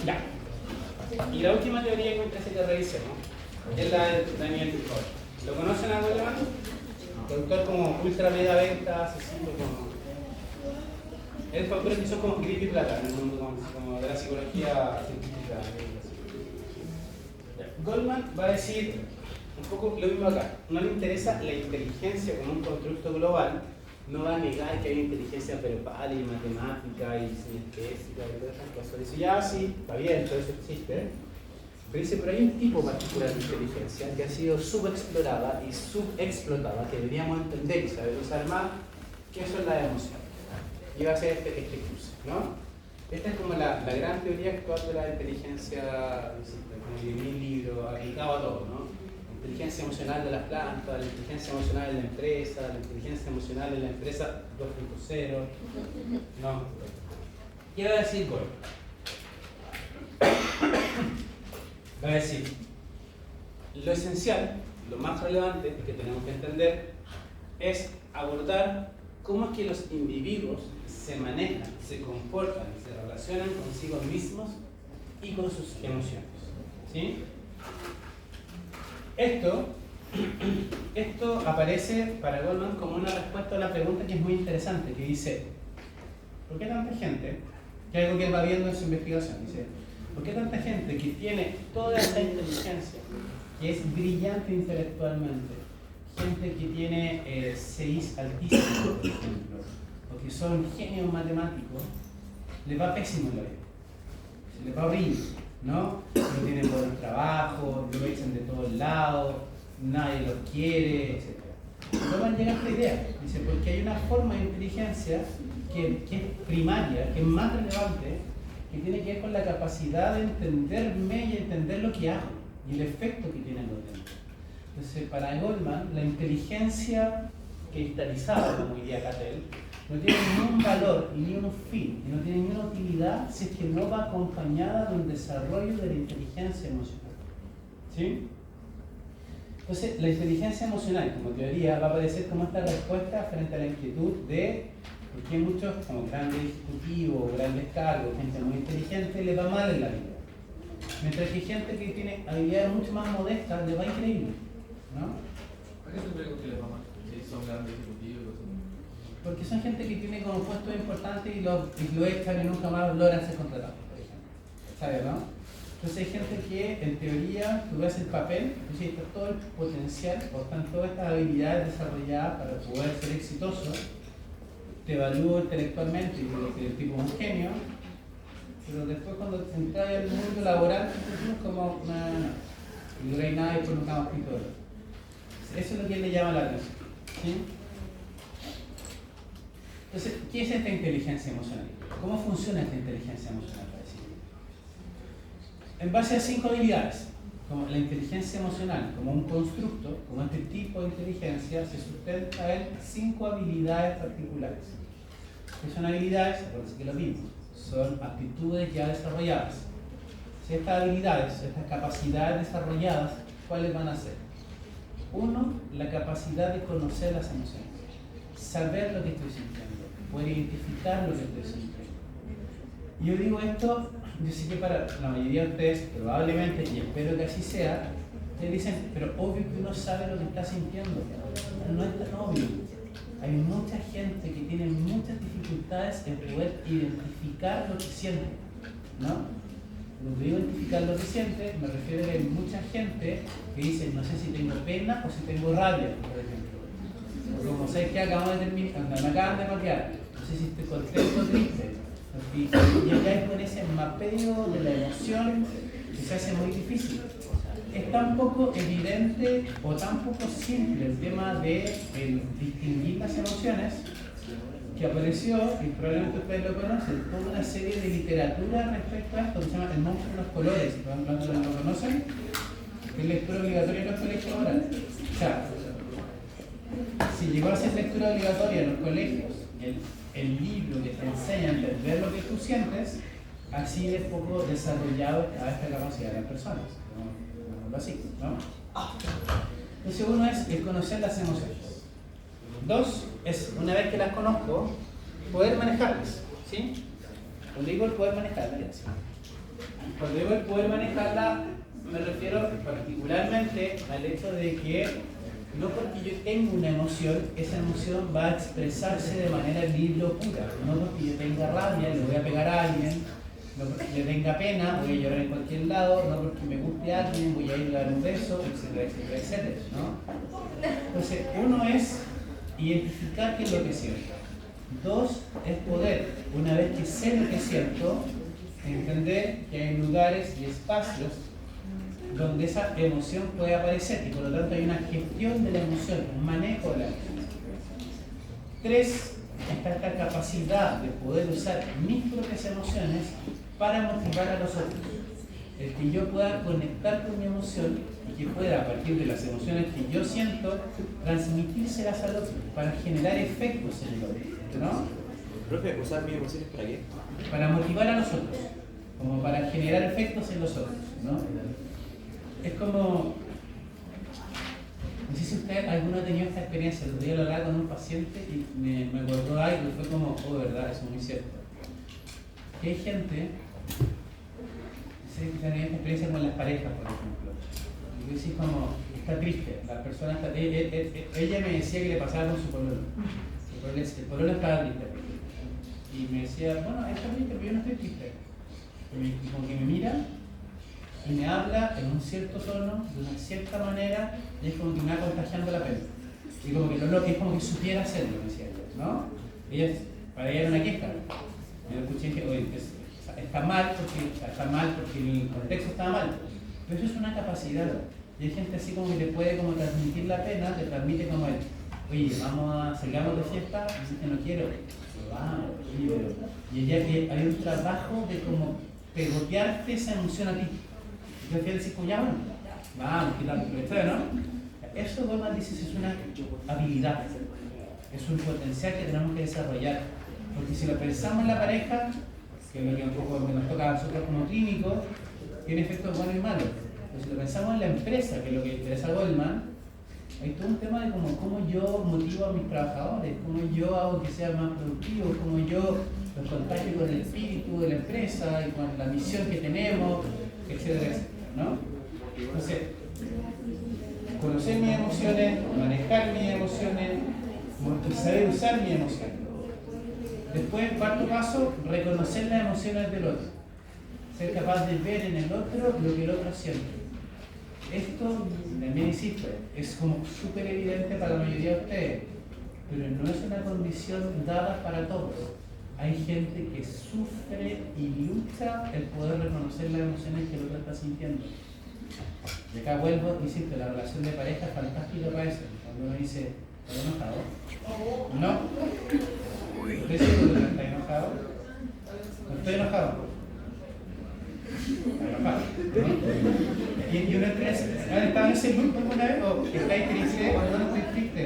Ya. Y la última teoría que me parece que revisemos es la de Daniel Goleman. ¿Lo conocen a Goleman? Doctor como ultra mega venta, asesino como... Él fue autor que hizo como grip y plata en el mundo como de la psicología científica. Goleman va a decir un poco lo mismo acá. No le interesa la inteligencia como un constructo global. No va a negar que hay inteligencia verbal y matemática y sinestésica y todas esas cosas. Dice, ya sí, está bien, todo eso existe. Pero dice, pero hay un tipo particular de inteligencia que ha sido subexplorada y subexplotada, que deberíamos entender y saber usar más, que son las emociones. Y va a ser este curso, ¿no? Esta es como la gran teoría actual de la inteligencia, como mi libro, aplicado a todo, ¿no? La inteligencia emocional de las plantas, la inteligencia emocional en la empresa, la inteligencia emocional en la empresa 2.0, ¿no? ¿Qué va a decir Goleman? Va a decir, lo esencial, lo más relevante que tenemos que entender es abordar cómo es que los individuos se manejan, se comportan, se relacionan consigo mismos y con sus emociones. ¿Sí? Esto aparece para Goleman como una respuesta a una pregunta que es muy interesante, que dice, ¿por qué tanta gente, que es algo que él va viendo en su investigación, dice, ¿por qué tanta gente que tiene toda esa inteligencia, que es brillante intelectualmente, gente que tiene CIs altísimos, por ejemplo, o que son genios matemáticos, les va pésimo en la vida? Se les va horrible, ¿no? No tienen buen trabajo, lo echan de todos lados, nadie los quiere, etc. No van a llegar a esta idea, dice, porque hay una forma de inteligencia que es primaria, que es más relevante, que tiene que ver con la capacidad de entenderme y entender lo que hago y el efecto que tiene en los demás. Entonces, para Goleman, la inteligencia cristalizada, como diría Cattell, no tiene ni un valor y ni un fin, y no tiene ni una utilidad si es que no va acompañada de un desarrollo de la inteligencia emocional. ¿Sí? Entonces, la inteligencia emocional, como teoría, va a aparecer como esta respuesta frente a la inquietud de por qué muchos, como grandes ejecutivos, grandes cargos, gente muy inteligente, les va mal en la vida. Mientras que gente que tiene habilidades mucho más modestas, les va increíble, ¿no? ¿Para qué tú crees que les va mal? Si son grandes ejecutivos. Porque son gente que tiene como puestos importantes y lo echan y nunca más logran ser contratados, por ejemplo. ¿Sabes, no? Entonces hay gente que, en teoría, tú ves el papel, tú sí, está todo el potencial, o están todas estas habilidades desarrolladas para poder ser exitoso, te evalúo intelectualmente y digo que el tipo es un genio, pero después cuando entras al mundo laboral, es como, no lográis nada y después nunca más escritor. Eso es lo que él le llama la atención. ¿Sí? Entonces, ¿qué es esta inteligencia emocional? ¿Cómo funciona esta inteligencia emocional? En base a 5 habilidades, como la inteligencia emocional, como un constructo, como este tipo de inteligencia, se sustenta en 5 habilidades particulares. ¿Qué son habilidades? Acuérdense que lo mismo, son aptitudes ya desarrolladas. Si estas habilidades, estas capacidades desarrolladas, ¿cuáles van a ser? 1, la capacidad de conocer las emociones, saber lo que estoy sintiendo, poder identificar lo que estoy sintiendo. Yo digo esto, yo sé que para la mayoría de ustedes, probablemente, y espero que así sea, ustedes dicen, pero obvio que uno sabe lo que está sintiendo. No es tan obvio. Hay mucha gente que tiene muchas dificultades en poder identificar lo que siente, ¿no? Cuando digo identificar lo que siente, me refiero a que hay mucha gente que dice, no sé si tengo pena o si tengo rabia, por ejemplo. O como sabes que acabamos de terminar, me acaban de maquillar, no sé si estoy contento o triste. Y acá con ese mapeo de la emoción que se hace muy difícil. Es tan poco evidente o tan poco simple el tema de distinguir las emociones que apareció, y probablemente ustedes lo conocen, toda una serie de literatura respecto a esto que se llama El monstruo de los colores. ¿Lo conocen? Es lectura obligatoria en los colegios ahora. O sea, si llegó a ser lectura obligatoria en los colegios, el libro que te enseña a entender lo que tú sientes, así de poco desarrollado a esta capacidad de las personas. Así, ¿no? Entonces uno es el conocer las emociones. Dos, es una vez que las conozco, poder manejarlas, ¿sí? Cuando digo el poder manejarla, cuando digo el poder manejarla, me refiero particularmente al hecho de que no porque yo tenga una emoción, esa emoción va a expresarse de manera libre o pura. No porque yo tenga rabia, le voy a pegar a alguien, no porque le tenga pena, voy a llorar en cualquier lado, no porque me guste a alguien, voy a ir a dar un beso, etcétera, etcétera, etcétera, ¿no? Entonces, uno es identificar qué es lo que siento. Dos, es poder, una vez que sé lo que siento, entender que hay lugares y espacios donde esa emoción puede aparecer y por lo tanto hay una gestión de la emoción, un manejo de la emoción. Tres, está esta capacidad de poder usar mis propias emociones para motivar a los otros. El que yo pueda conectar con mi emoción y que pueda, a partir de las emociones que yo siento, transmitírselas al otro para generar efectos en el otro, ¿no? Profe, ¿usar mis emociones para qué? Para motivar a los otros, como para generar efectos en los otros, ¿no? Es como, no sé si usted alguno ha tenido esta experiencia, el otro día lo hablaba con un paciente y me acordó algo y fue como, oh, verdad, eso es muy cierto. Que hay gente, no sé si tienen esta experiencia con las parejas, por ejemplo, y que decís como, está triste, la persona está, ella me decía que le pasaba con su pololo, el pololo estaba triste, y me decía, bueno, está triste, pero yo no estoy triste, y como que me mira, y me habla en un cierto tono, de una cierta manera, y es como que me va contagiando la pena. Y como que es como que supiera hacerlo, me decía ella, ¿no? Para ella era una queja. Yo lo escuché y dije, oye, está mal porque el contexto estaba mal. Pero eso es una capacidad. Y hay gente así como que te puede como transmitir la pena, te transmite como el, oye, salgamos de fiesta, y dice que no quiero. Vamos, y hay un trabajo de como pegotearte esa emoción a ti. Yo fui a decir, pues ya bueno, vamos, quitando la historia, ¿no? Eso, Goldman dice, es una habilidad, es un potencial que tenemos que desarrollar. Porque si lo pensamos en la pareja, que es lo que un poco nos toca a nosotros como clínicos, tiene efectos buenos y malos. Pero si lo pensamos en la empresa, que es lo que interesa a Goldman, hay todo un tema de cómo yo motivo a mis trabajadores, cómo yo hago que sean más productivos, cómo yo los contagio con el espíritu de la empresa y con la misión que tenemos, etcétera, etcétera, ¿no? Entonces, conocer mis emociones, manejar mis emociones, saber usar mis emociones. Después, cuarto paso, reconocer las emociones del otro. Ser capaz de ver en el otro lo que el otro siente. Esto, también insisto, es como súper evidente para la mayoría de ustedes, pero no es una condición dada para todos. Hay gente que sufre y lucha el poder reconocer las emociones que el otro está sintiendo. Y acá vuelvo, insisto, la relación de pareja es fantástica para eso. Cuando uno dice, ¿estás enojado? No. ¿Usted seguro que está enojado? No estoy enojado. Está enojado, ¿no? Y uno está en ese grupo alguna vez, o estáis triste, o no estoy triste.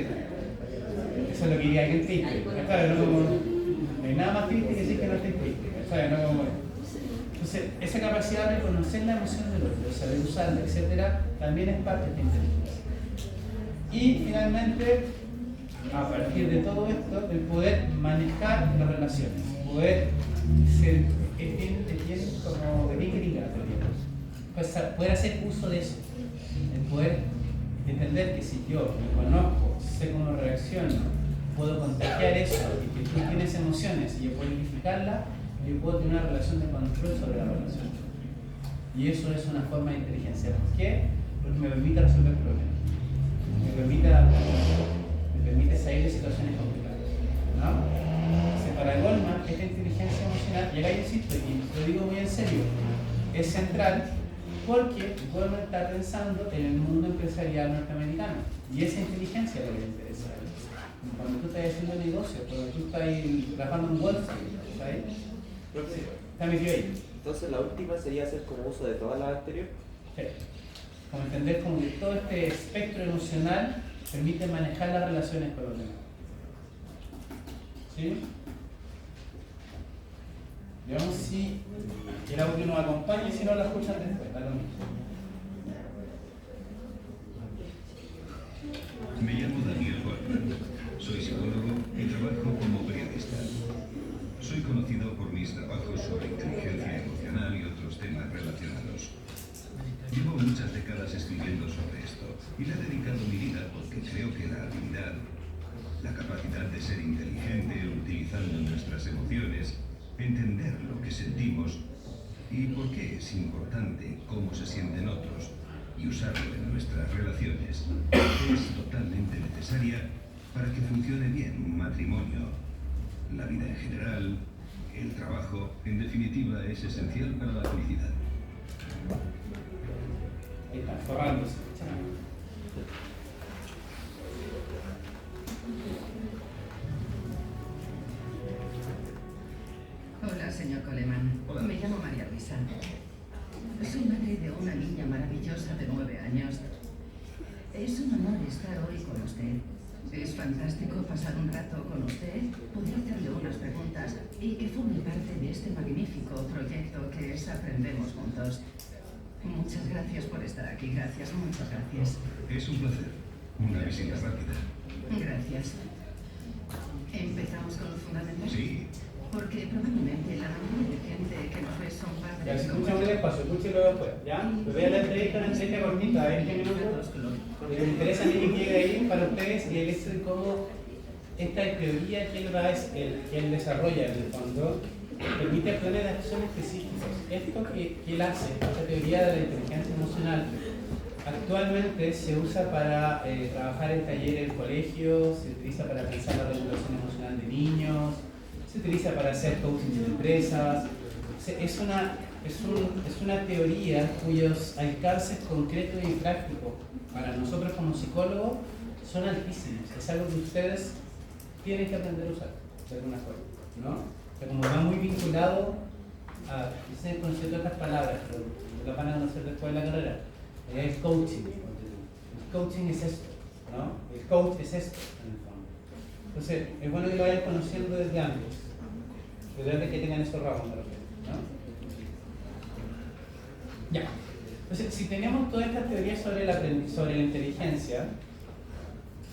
Eso es lo que diría alguien triste. Claro, no hay nada más triste que decir que no estoy triste. Entonces, esa capacidad de reconocer la emoción del otro, saber usarla, etcétera, también es parte de esta inteligencia. Y finalmente, a partir de todo esto, el poder manejar las relaciones, poder ser como de piquerica, pues poder hacer uso de eso, el poder entender que si yo me conozco, sé cómo reacciono, puedo contagiar eso y que tú tienes emociones y yo puedo identificarlas, yo puedo tener una relación de control sobre la relación. Y eso es una forma de inteligencia. ¿Por qué? Porque me permite resolver problemas. Me permite salir de situaciones complicadas. ¿No? Entonces, para Goldman, esta inteligencia emocional, y acá yo insisto, y lo digo muy en serio, es central porque Goldman está pensando en el mundo empresarial norteamericano. Y esa inteligencia es lo que le interesa. Cuando tú estás haciendo negocio, cuando tú estás trabajando en Wall Street, ¿sabes? Está metido ahí. Entonces la última sería hacer como uso de todas las anteriores. Sí. Como entender como que todo este espectro emocional permite manejar las relaciones con los demás. ¿Sí? Veamos si el audio nos acompaña y si no la escuchan después, da lo mismo. Me llamo Daniel Goldman, soy psicólogo y trabajo como periodista. Soy conocido por mis trabajos sobre inteligencia emocional y otros temas relacionados. Llevo muchas décadas escribiendo sobre esto y le he dedicado mi vida porque creo que la habilidad, la capacidad de ser inteligente utilizando nuestras emociones, entender lo que sentimos y por qué es importante cómo se sienten otros y usarlo en nuestras relaciones, es totalmente necesaria para que funcione bien un matrimonio, la vida en general, el trabajo, en definitiva, es esencial para la felicidad. Ahí está, forrándose. Hola, señor Coleman. Hola. Me llamo María Luisa. Soy madre de una niña maravillosa de 9 años. Es un honor estar hoy con usted. Es fantástico pasar un rato con usted, poder hacerle unas preguntas y que forme parte de este magnífico proyecto que es Aprendemos Juntos. Muchas gracias por estar aquí. Gracias, muchas gracias. Es un placer. Una visita rápida. Gracias. ¿Empezamos con lo fundamental? Sí. Porque probablemente la mayoría de gente que nos ve son Ya, padres si como escuchan muy despacio, escúchelo después, ¿ya? Pero vean la entrevista, una entrevista cortita, 20 minutos. Lo que me interesa a mí que quede ahí para ustedes y el hecho de cómo esta teoría que él da es que él desarrolla en el fondo, permite planes de acción específicos. Esto que él hace, esta teoría de la inteligencia emocional, actualmente se usa para trabajar en talleres en colegios, se utiliza para pensar la regulación emocional de niños, se utiliza para hacer coaching de empresas. Es una teoría cuyos alcances concretos y prácticos para nosotros como psicólogos son altísimos. Es algo que ustedes tienen que aprender a usar de alguna forma, ¿no? O sea, como va muy vinculado a, no sé, conocer otras palabras, pero las van a conocer después de la carrera. El coaching. El coaching es esto, ¿no? El coach es esto, en el fondo. Entonces, es bueno que lo vayan conociendo desde antes. Desde antes que tengan esos ramos, ¿no? Ya. Entonces, si tenemos todas estas teorías sobre la inteligencia,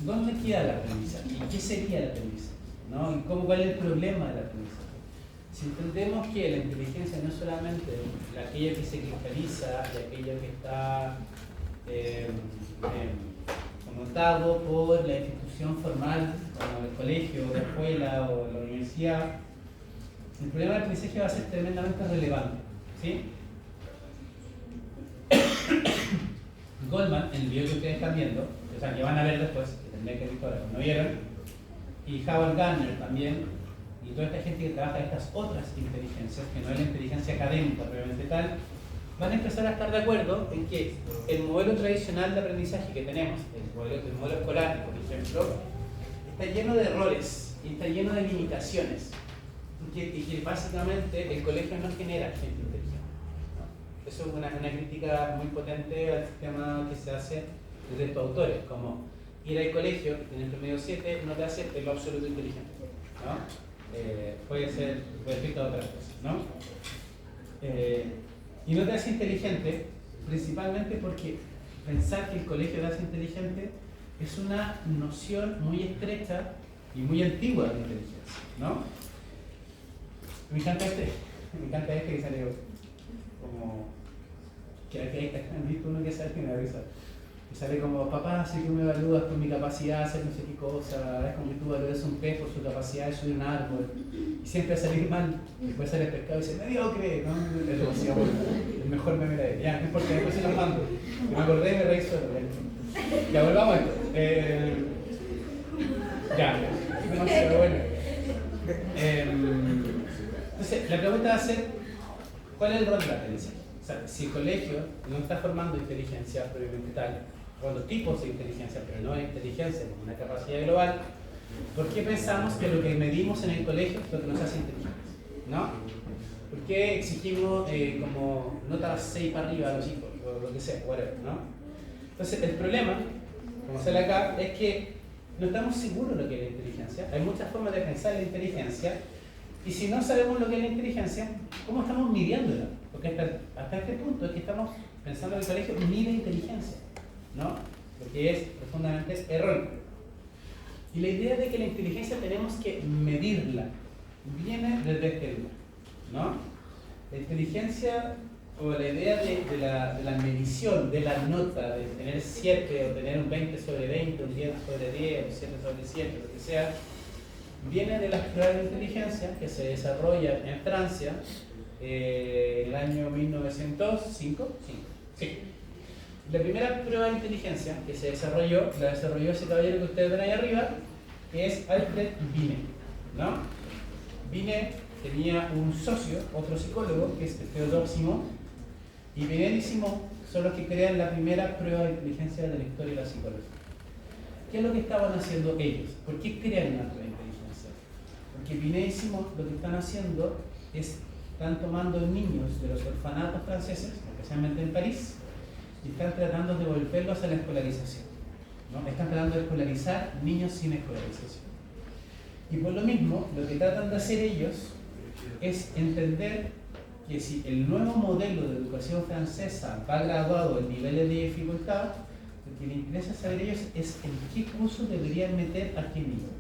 ¿dónde queda el aprendizaje? ¿Y qué sería el aprendizaje? ¿No? ¿Y cuál es el problema del aprendizaje? Si entendemos que la inteligencia no es solamente aquella que se cristaliza y aquella que está connotado por la institución formal, como el colegio, la escuela o la universidad, el problema del aprendizaje va a ser tremendamente relevante, ¿sí? Goldman, en el video que ustedes están viendo, o sea, que van a ver después, que tendré que ver ahora, no vieron, y Howard Gardner también, y toda esta gente que trabaja estas otras inteligencias, que no es la inteligencia académica propiamente tal, van a empezar a estar de acuerdo en que el modelo tradicional de aprendizaje que tenemos, el modelo escolar, por ejemplo, está lleno de errores y está lleno de limitaciones, y que básicamente el colegio no genera gente inteligente. Eso es una crítica muy potente al sistema que se hace desde estos autores, como ir al colegio, que tiene promedio 7, no te hace en lo absoluto inteligente, ¿no? Puede ser respecto a otras cosas, ¿no? Y no te hace inteligente principalmente porque pensar que el colegio te hace inteligente es una noción muy estrecha y muy antigua de inteligencia, ¿no? Me encanta este que salió como que han visto uno que sale que me avisa. Que sale como, papá, si tú me evalúas por mi capacidad de hacer no sé qué cosa, es como que tú evalúas un pez por su capacidad de subir un árbol, y siempre va a salir mal, después sale el pescado y dice, mediocre, ¿no? Es demasiado bueno, el mejor mejor meme de la vida. Ya, no importa, después se los mando. Me acordé y me reí solo. Ya, volvamos a esto. Ya, demasiado bueno. Entonces, la pregunta va a ser, ¿cuál es el rol de la inteligencia? O sea, si el colegio no está formando inteligencia propiamente tal, formando tipos de inteligencia, pero no inteligencia como una capacidad global, ¿por qué pensamos que lo que medimos en el colegio es lo que nos hace inteligentes? ¿No? ¿Por qué exigimos como notas 6 para arriba a los hijos, o lo que sea, whatever, ¿no? Entonces, el problema, como sale acá, es que no estamos seguros de lo que es la inteligencia. Hay muchas formas de pensar la inteligencia, y si no sabemos lo que es la inteligencia, ¿cómo estamos midiéndola? Porque hasta este punto es que estamos pensando que el colegio mide inteligencia, ¿no? Porque es profundamente erróneo. Y la idea de que la inteligencia tenemos que medirla viene desde este lugar, ¿no? La inteligencia, o la idea de la medición, de la nota, de tener 7 o tener un 20 sobre 20, un 10 sobre 10, un 7 sobre 7, lo que sea, viene de las pruebas de inteligencia que se desarrollan en Francia en el año 1905. Sí. La primera prueba de inteligencia que se desarrolló, la desarrolló ese caballero que ustedes ven ahí arriba, que es Alfred Binet, ¿no? Binet tenía un socio, otro psicólogo, que es Theodore Simon, y Binet y Simon son los que crean la primera prueba de inteligencia de la historia de la psicología. ¿Qué es lo que estaban haciendo ellos? ¿Por qué crean una prueba de inteligencia? Porque Binet y Simon lo que están haciendo es, están tomando niños de los orfanatos franceses, especialmente en París, y están tratando de volverlos a la escolarización, ¿no? Están tratando de escolarizar niños sin escolarización. Y por lo mismo, lo que tratan de hacer ellos es entender que si el nuevo modelo de educación francesa va graduado en niveles de dificultad, lo que les interesa saber ellos es en qué curso deberían meter a qué niño.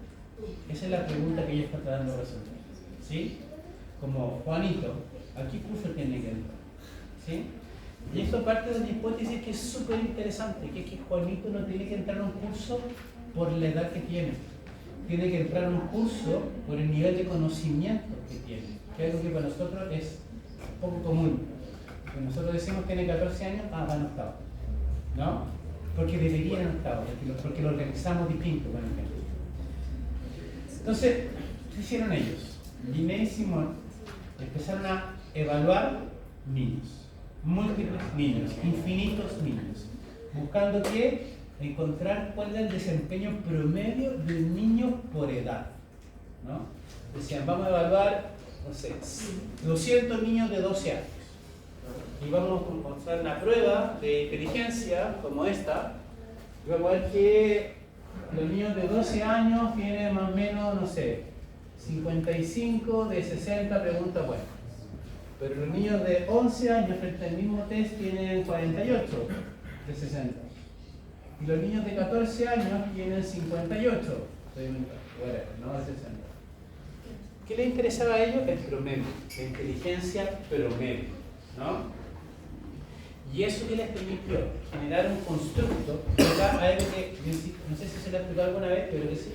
Esa es la pregunta que ellos están tratando de resolver, ¿sí? Como Juanito, ¿a qué curso tiene que entrar? ¿Sí? Y esto parte de una hipótesis que es súper interesante, que es que Juanito no tiene que entrar a un curso por la edad que tiene. Tiene que entrar a un curso por el nivel de conocimiento que tiene, que es algo que para nosotros es poco común. Porque nosotros decimos que tiene 14 años, va en octavo, ¿no? Porque debería en octavo, porque lo organizamos distinto, por ejemplo. Entonces, ¿qué hicieron ellos? Binet y Simon empezaron a evaluar niños, múltiples niños, infinitos niños, buscando que encontrar cuál es el desempeño promedio de un niño por edad, ¿no? Decían, vamos a evaluar, no sé, 200 niños de 12 años y vamos a mostrar una prueba de inteligencia como esta, y vamos a ver que los niños de 12 años tienen más o menos, no sé, 55 de 60 preguntas buenas, pero los niños de 11 años frente al mismo test tienen 48 de 60. Y los niños de 14 años tienen 58, no de 60. ¿Qué les interesaba a ellos? El promedio, la inteligencia promedio, ¿no? Y eso que les permitió generar un constructo, acá hay algo que, no sé si se lo he explicado alguna vez, pero que sí,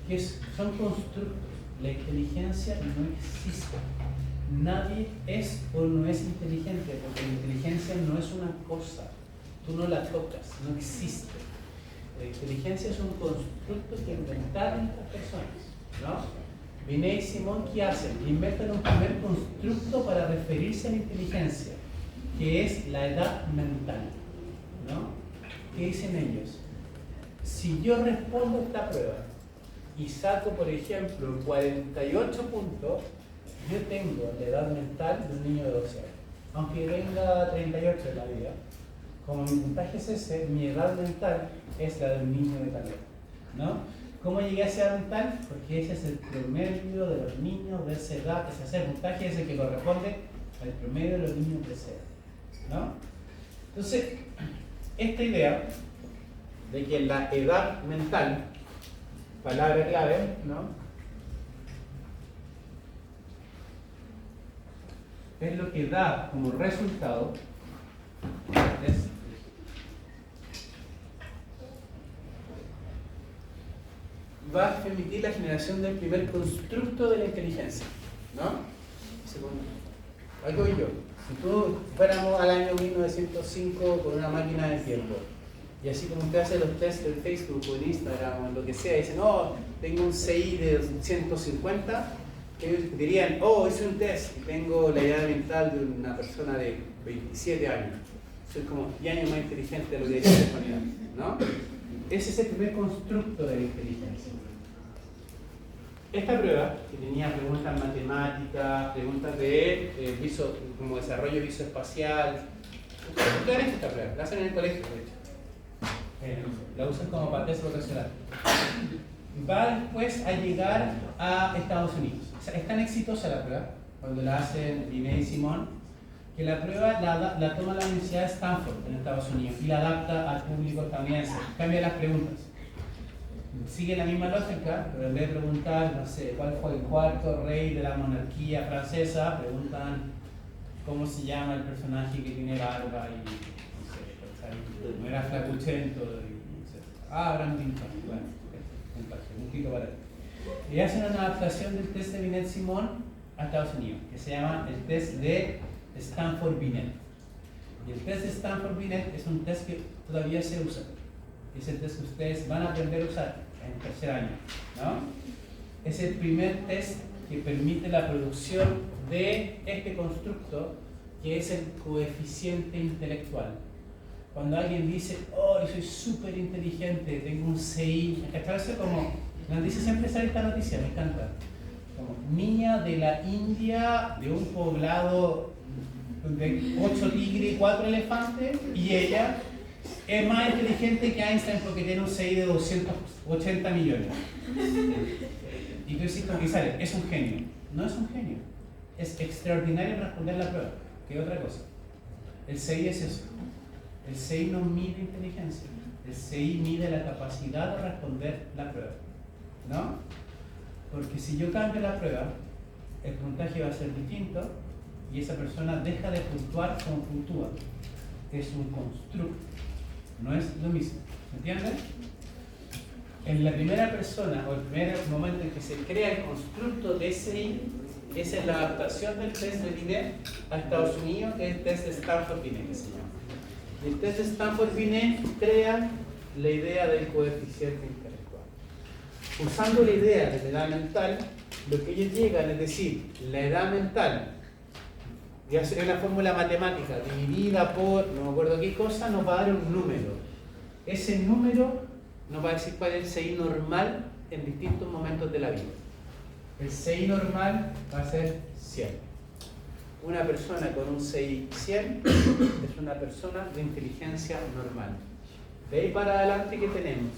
que son constructos. La inteligencia no existe. Nadie es o no es inteligente, porque la inteligencia no es una cosa. Tú no la tocas, no existe. La inteligencia es un constructo que inventaron estas personas, ¿no? Binet y Simon, ¿qué hacen? Inventan un primer constructo para referirse a la inteligencia, que es la edad mental, ¿no? ¿Qué dicen ellos? Si yo respondo a esta prueba y saco, por ejemplo, 48 puntos, yo tengo la edad mental de un niño de 12 años. Aunque tenga 38 en la vida, como mi puntaje es ese, mi edad mental es la de un niño de tal edad, ¿no? ¿Cómo llegué a esa edad mental? Porque ese es el promedio de los niños de esa edad, ese puntaje es el que corresponde al promedio de los niños de esa edad, ¿no? Entonces, esta idea de que la edad mental, palabra clave, ¿no?, es lo que da como resultado va a permitir la generación del primer constructo de la inteligencia, ¿no? Ahí voy yo. Si tú fuéramos al año 1905 con una máquina del tiempo, y así como usted hace los tests en Facebook o en Instagram o lo que sea, y dice, no, tengo un CI de 150, ellos dirían, oh, hice un test y tengo la edad mental de una persona de 27 años. Soy como 10 años más inteligente de lo que dice Estefanía, ¿no? Ese es el primer constructo de la inteligencia. Esta prueba, que tenía preguntas matemáticas, preguntas de como desarrollo visoespacial, ustedes han hecho esta prueba, la hacen en el colegio, de hecho. La usan como para test vocacional. Va después a llegar a Estados Unidos. O sea, es tan exitosa la prueba, cuando la hacen Binet y Simón, que la prueba la toma la Universidad de Stanford en Estados Unidos y la adapta al público estadounidense. Cambia las preguntas. Sigue la misma lógica, pero en vez de preguntar, no sé, cuál fue el cuarto rey de la monarquía francesa, preguntan cómo se llama el personaje que tiene barba y no sé, no era flacuchento, no sé. Abraham Lincoln, bueno, un poquito para él. Y hacen una adaptación del test de Binet-Simon a Estados Unidos, que se llama el test de Stanford-Binet. Y el test de Stanford-Binet es un test que todavía se usa. Es el test que ustedes van a aprender a usar en el tercer año, ¿no? Es el primer test que permite la producción de este constructo que es el coeficiente intelectual. Cuando alguien dice, oh, yo soy súper inteligente, tengo un CI, ¿cachai? Como nos dice siempre sale esta noticia, me encanta. Como niña de la India, de un poblado de 8 tigres y 4 elefantes, y ella es más inteligente que Einstein porque tiene un CI de 280 millones. Y tú dices, como que sale, es un genio. No es un genio. Es extraordinario responder la prueba. ¿Qué otra cosa? El CI es eso. El CI no mide inteligencia. El CI mide la capacidad de responder la prueba. ¿No? Porque si yo cambio la prueba, el puntaje va a ser distinto y esa persona deja de puntuar como puntúa. Es un constructo. No es lo mismo. ¿Se entiende? En la primera persona o el primer momento en que se crea el constructo de CI es en la adaptación del test de Binet a Estados Unidos, que es el test de Stanford-Binet, que se llama. Y el test de Stanford-Binet crea la idea del coeficiente intelectual. Usando la idea de la edad mental, lo que ellos llegan es decir, la edad mental, y hacer una fórmula matemática dividida por no me acuerdo qué cosa, nos va a dar un número. Ese número nos va a decir cuál es el CI normal en distintos momentos de la vida. El CI normal va a ser 100. Una persona con un CI 100 es una persona de inteligencia normal. De ahí para adelante, ¿qué tenemos?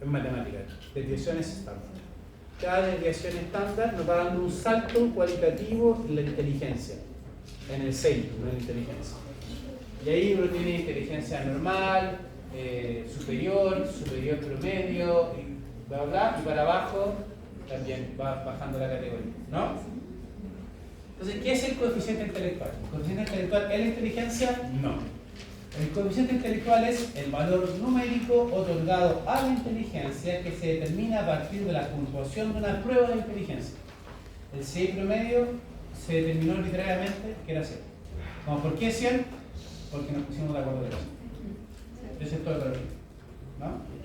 En matemáticas, desviaciones estándar. Cada desviación estándar nos va dando un salto cualitativo en la inteligencia, en el CI, no en la inteligencia. Y ahí uno tiene inteligencia normal, superior promedio, y bla bla, y para abajo también va bajando la categoría, ¿no? Entonces, ¿qué es el coeficiente intelectual? ¿El coeficiente intelectual es la inteligencia? No. El coeficiente intelectual es el valor numérico otorgado a la inteligencia que se determina a partir de la puntuación de una prueba de inteligencia. El CI promedio se determinó arbitrariamente que era 100. Como, ¿por qué 100? Porque nos pusimos de acuerdo de eso. Ese es todo el problema, ¿no?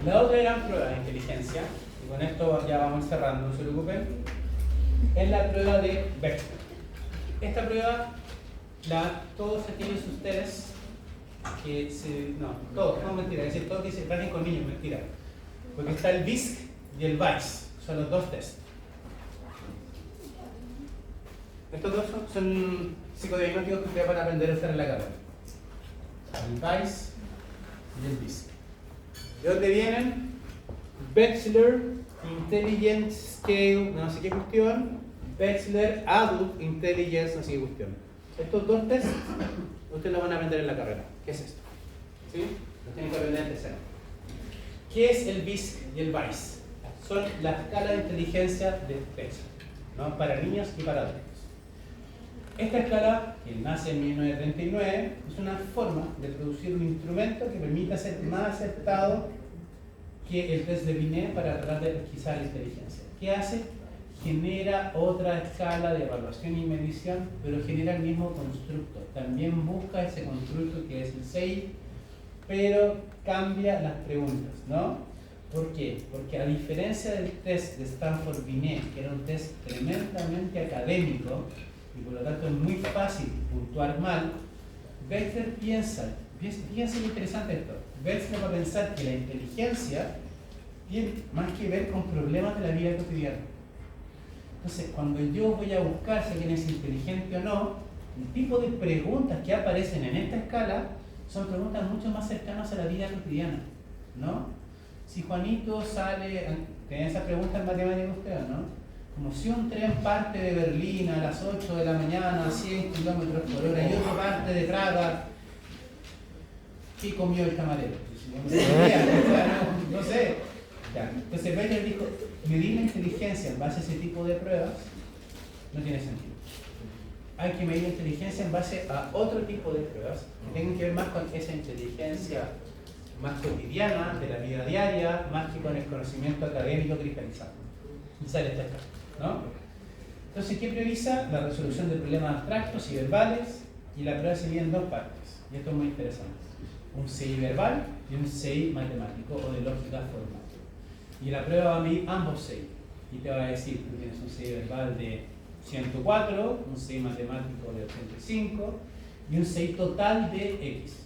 La otra gran prueba de inteligencia, y con esto ya vamos cerrando, no se preocupen, es la prueba de Bechdel. Esta prueba, todos aquellos de ustedes que todos, no mentira, es decir, todos que se traten con niños, mentira. Porque está el BISC y el VICE, son los dos tests. Estos dos son psicodiagnósticos que ustedes van a aprender a usar en la carrera. El VICE y el BISC. ¿De dónde vienen? Bachelor Intelligence Scale, no sé qué cuestión. Bachelor Adult Intelligence, no sé qué cuestión. Estos dos tests, ustedes los van a aprender en la carrera. ¿Qué es esto? ¿Sí? Los tienen que aprender en tercero. ¿Qué es el BISC y el VICE? Son la escala de inteligencia de Bechdel, ¿no? Para niños y para adultos. Esta escala, que nace en 1939, es una forma de producir un instrumento que permita ser más acertado que el test de Binet para tratar de pesquisar la inteligencia. ¿Qué hace? genera otra escala de evaluación y medición, pero genera el mismo constructo. También busca ese constructo que es el CEI, pero cambia las preguntas, ¿no? ¿Por qué? Porque a diferencia del test de Stanford-Binet, que era un test tremendamente académico, y por lo tanto es muy fácil puntuar mal, Wechsler piensa, fíjense lo interesante esto, Wechsler va a pensar que la inteligencia tiene más que ver con problemas de la vida cotidiana. Entonces, cuando yo voy a buscar si alguien es inteligente o no, el tipo de preguntas que aparecen en esta escala son preguntas mucho más cercanas a la vida cotidiana, ¿no? Si Juanito sale, ¿tienen esa pregunta en matemáticas ustedes, no? Como si un tren parte de Berlín a las 8 de la mañana a 100 kilómetros por hora y otro parte de Praga, ¿qué comió el camarero? No sé. Ya. Entonces Wechsler dijo, medir la inteligencia en base a ese tipo de pruebas no tiene sentido. Hay que medir la inteligencia en base a otro tipo de pruebas que tengan que ver más con esa inteligencia más cotidiana, de la vida diaria, más que con el conocimiento académico cristalizado. Y sale esta escala, ¿no? Entonces, ¿qué prioriza? La resolución de problemas abstractos y verbales, y la prueba se divide en dos partes. Y esto es muy interesante. Un CI verbal y un CI matemático o de lógica formal. Y la prueba va a medir ambos CI. Y te va a decir, tú tienes un CI verbal de 104, un CI matemático de 85 y un CI total de X.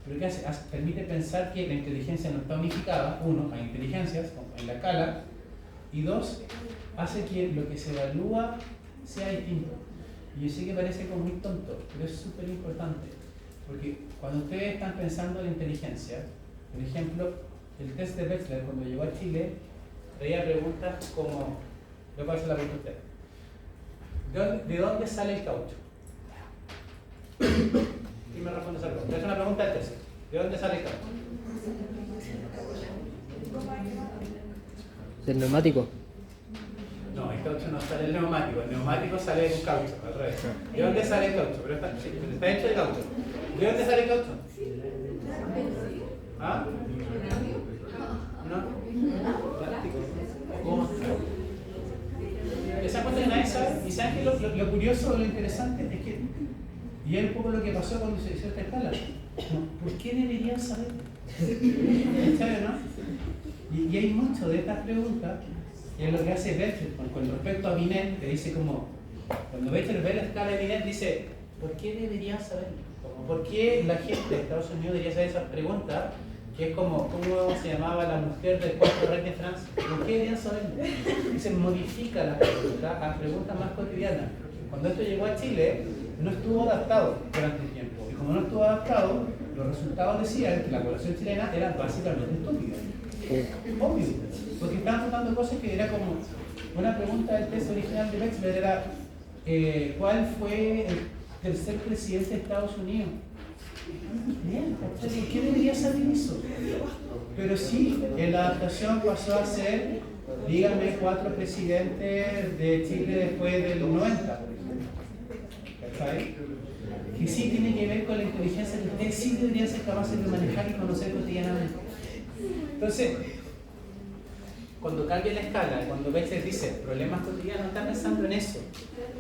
Pero ¿qué hace? Permite pensar que la inteligencia no está unificada. Uno, hay inteligencias en la escala. Y dos, hace que lo que se evalúa sea distinto. Y yo sé que parece como muy tonto, pero es súper importante. Porque cuando ustedes están pensando en la inteligencia, por ejemplo, el test de Wechsler cuando llegó a Chile, traía preguntas como, voy a hacer la pregunta a usted. ¿De dónde sale el caucho? ¿Y me responde esa pregunta? Es una pregunta del test. ¿De dónde sale el caucho? Del neumático. No, el caucho no sale del neumático. El neumático sale de un caucho, al revés. ¿De dónde sale el caucho? Pero está hecho de caucho. ¿De dónde sale el caucho? ¿Ah? ¿No? Plástico. ¿Cómo? ¿Se dan cuenta que nadie sabe? ¿Y saben que lo curioso, lo interesante es que, y es un poco lo que pasó cuando se hizo esta escala, ¿por qué deberían saber? ¿Saben, no? Y hay mucho de estas preguntas, que es lo que hace Wechsler con respecto a Binet, que dice como, cuando Wechsler ve la escala de Binet, dice, ¿por qué deberían saberlo? ¿Por qué la gente de Estados Unidos debería saber esas preguntas? Que es como, ¿cómo se llamaba la mujer del cuarto rey de Francia? ¿Por qué deberían saberlo? Y se modifica la pregunta a preguntas más cotidianas. Cuando esto llegó a Chile, no estuvo adaptado durante un tiempo. Y como no estuvo adaptado, los resultados decían que la población chilena era básicamente estúpida. Obvio. Porque estaban tratando cosas que era como, una pregunta del test original de Wechsler era, ¿cuál fue el tercer presidente de Estados Unidos? Bien, ¿por qué debería saber eso? Pero sí, en la adaptación pasó a ser, dígame, 4 presidentes de Chile después del 90, por ejemplo. ¿Sabes? Que sí tiene que ver con la inteligencia que ustedes sí deberían ser capaces de manejar y conocer cotidianamente. Entonces, cuando cambia la escala, cuando Wechsler dice problemas cotidianos, está pensando en eso.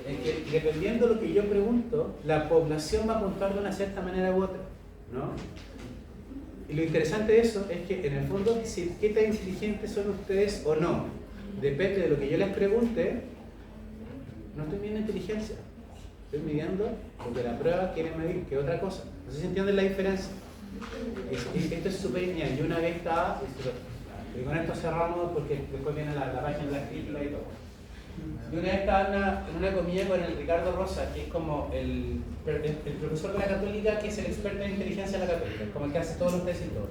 En que dependiendo de lo que yo pregunto, la población va a puntuar de una cierta manera u otra, ¿no? Y lo interesante de eso es que, en el fondo, si qué tan inteligentes son ustedes o no, depende de lo que yo les pregunte. No estoy midiendo inteligencia, estoy midiendo lo que la prueba quiere medir, que es otra cosa. No sé si entienden la diferencia. Esto es súper genial. Yo una vez estaba, y con esto cerramos porque después viene la página de la crítica y todo. Yo una vez estaba en una comida con el Ricardo Rosa, que es como el profesor de la Católica, que es el experto en inteligencia de la Católica, como el que hace todos los tesis y todo.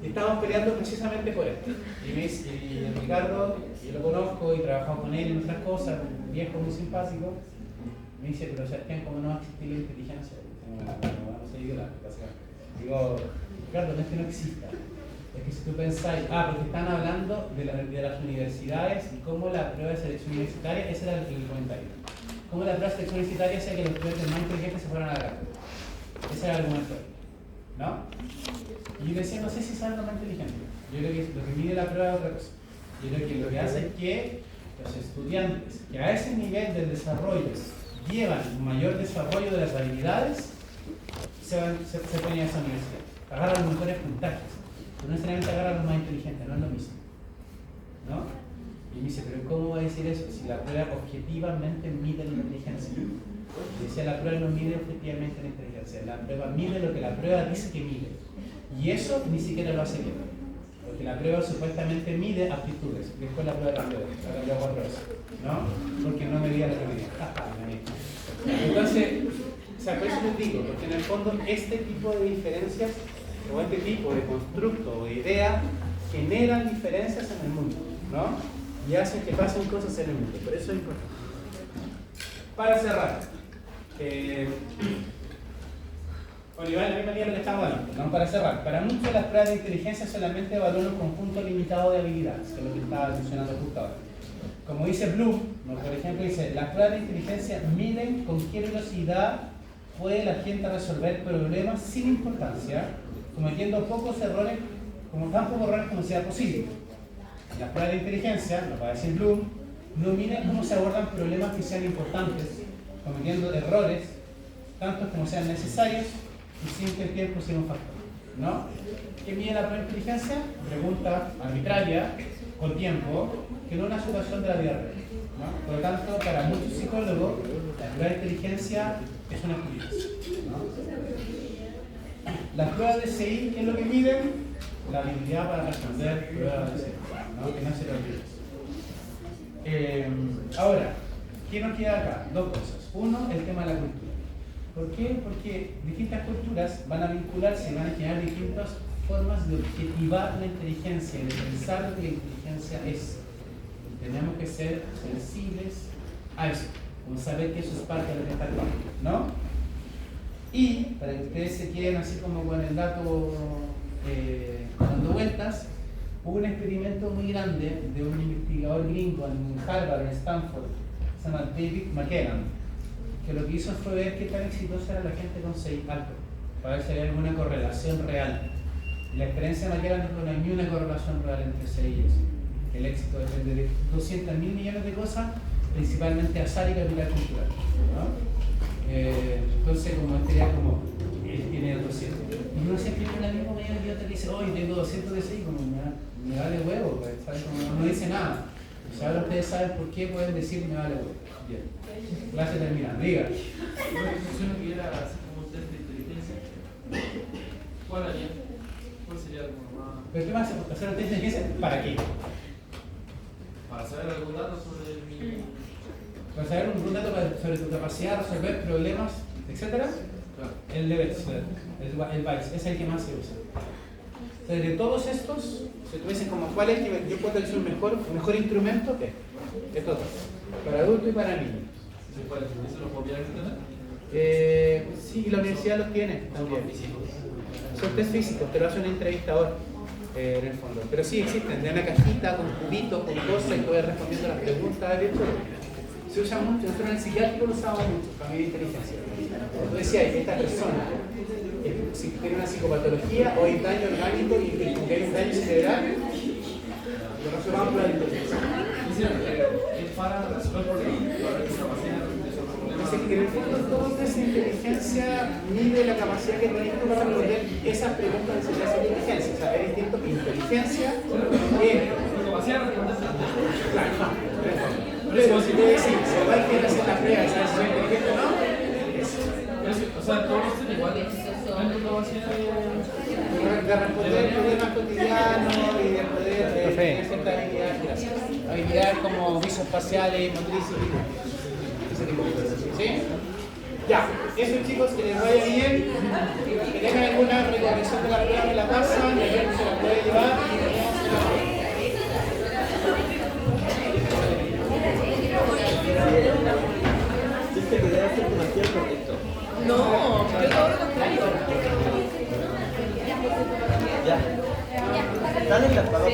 Y estábamos peleando precisamente por esto. Y el Ricardo, yo lo conozco y trabajamos con él en otras cosas, un viejo muy simpático, me dice, pero Sebastián, ¿cómo no va a existir la inteligencia? No sé, digo, Ricardo, no es que no exista. Es que si tú pensáis, porque están hablando de las universidades y cómo la prueba de selección universitaria, ese era el comentario. Cómo la prueba de selección universitaria hacía que los estudiantes más inteligentes se fueran a la cárcel. Ese era el argumento, ¿no? Y yo decía, no sé si es algo más inteligente. Yo creo que lo que mide la prueba es otra cosa. Yo creo que lo que hace es que los estudiantes que a ese nivel de desarrollo llevan un mayor desarrollo de las habilidades, se ponen a esa universidad. Agarran los mejores puntajes, pero no necesariamente agarran los más inteligentes, no es lo mismo. ¿No? Y me dice, pero ¿cómo va a decir eso si la prueba objetivamente mide la inteligencia? Y decía, la prueba no mide objetivamente la inteligencia, la prueba mide lo que la prueba dice que mide. Y eso ni siquiera lo hace bien. Porque la prueba supuestamente mide aptitudes, después la prueba cambió, la cambió 4 veces, ¿no? Porque no medía lo que medía. Entonces, o sea, por eso les digo, porque en el fondo este tipo de diferencias, o este tipo de constructo o de idea, generan diferencias en el mundo, ¿no? Y hacen que pasen cosas en el mundo, por eso es importante. Para cerrar, Olivar, la misma línea que estamos hablando, ¿no? Para cerrar, para muchos las pruebas de inteligencia solamente evalúan un conjunto limitado de habilidades, que es lo que estaba mencionando justo ahora. Como dice Bloom, ¿no? Por ejemplo, dice, las pruebas de inteligencia miden con qué velocidad puede la gente resolver problemas sin importancia, cometiendo pocos errores, como tan pocos errores como sea posible. Las pruebas de inteligencia, lo va a decir Bloom, no miden cómo se abordan problemas que sean importantes, cometiendo errores, tantos como sean necesarios, y sin que el tiempo sea un factor, ¿no? ¿Qué mide la prueba de inteligencia? Pregunta arbitraria, con tiempo, que no es una situación de la vida real, ¿no? Por lo tanto, para muchos psicólogos, la prueba de inteligencia es una estupidez, ¿no? Las pruebas de CI, ¿qué es lo que miden? La habilidad para responder pruebas de CI, ¿no? Que no se lo olvides. Ahora, ¿qué nos queda acá? Dos cosas. Uno, el tema de la cultura. ¿Por qué? Porque distintas culturas van a vincularse y van a generar distintas formas de objetivar la inteligencia y de pensar lo que la inteligencia es. Tenemos que ser sensibles a eso, como saber que eso es parte de lo que está actuando, ¿no? Y para que ustedes se queden así como con el dato dando vueltas, hubo un experimento muy grande de un investigador gringo en Harvard, en Stanford, se llama David McKellan, que lo que hizo fue ver qué tan exitosa era la gente con CI alto, para ver si había alguna correlación real. Y la experiencia de McKellan dijo que no hay ni una correlación real entre CI y eso. El éxito depende de 200.000 millones de cosas, principalmente azar y capital cultural, ¿no? Entonces, como sería como él tiene 200. Y uno siempre tiene la misma mañana que otro que dice, hoy tengo 200 de CI, como me vale huevo, ¿sabes? Como no dice nada. Pues ahora ustedes saben por qué pueden decir me vale huevo. Bien. Clase terminada. Diga. Una discusión que era así como un test de inteligencia. ¿Cuál haría? ¿Cuál sería como más? ¿Pero qué más hacer un test de inteligencia? ¿Para qué? Para saber algún dato sobre mi. Para saber un dato sobre tu capacidad de resolver problemas, etcétera. Claro. El de Wechsler, el Weiss, es el que más se usa. O sea, de todos estos, si tú dices como cuál es que yo puedo decir un mejor instrumento, ¿qué? Estos dos. Para adultos y para niños. ¿Eso lo puedo mirar en internet? Sí, la universidad los tiene también. Son test físicos, te lo hace un entrevistador en el fondo. Pero sí existen, de una cajita con cubitos, con cosas y puedes respondiendo las preguntas. De hecho, se usa mucho, nosotros en el psiquiátrico lo usamos mucho, para medir inteligencia. Tú decías, esta persona si tiene una psicopatología o hay daño orgánico y que hay un daño cerebral, lo resolvamos por la inteligencia. Es para resolver problemas, para ver tu capacidad de resolver problemas. Así que en el fondo todo esa inteligencia mide la capacidad que tienes tú para responder esas preguntas de esa inteligencia. O sea, es distinto que inteligencia Tu capacidad de responder. claro, pero si tú decís, si igual quieres hacer la prueba, ¿sabes si soy inteligente o no? O sea, todos los tienen igual. No es tu capacidad De responder problemas cotidianos y de poder tener ciertas habilidades. Habilidades como visoespaciales, motrices y ese tipo de cosas. ¿Sí? Ya, eso chicos, que les vaya bien. Que tengan alguna recomendación de la prueba, me la pasan, el resto se la puede llevar y nos vemos en la hora. Dice que debe ser demasiado correcto. No, yo todo lo contrario. Ya. Dale la paga por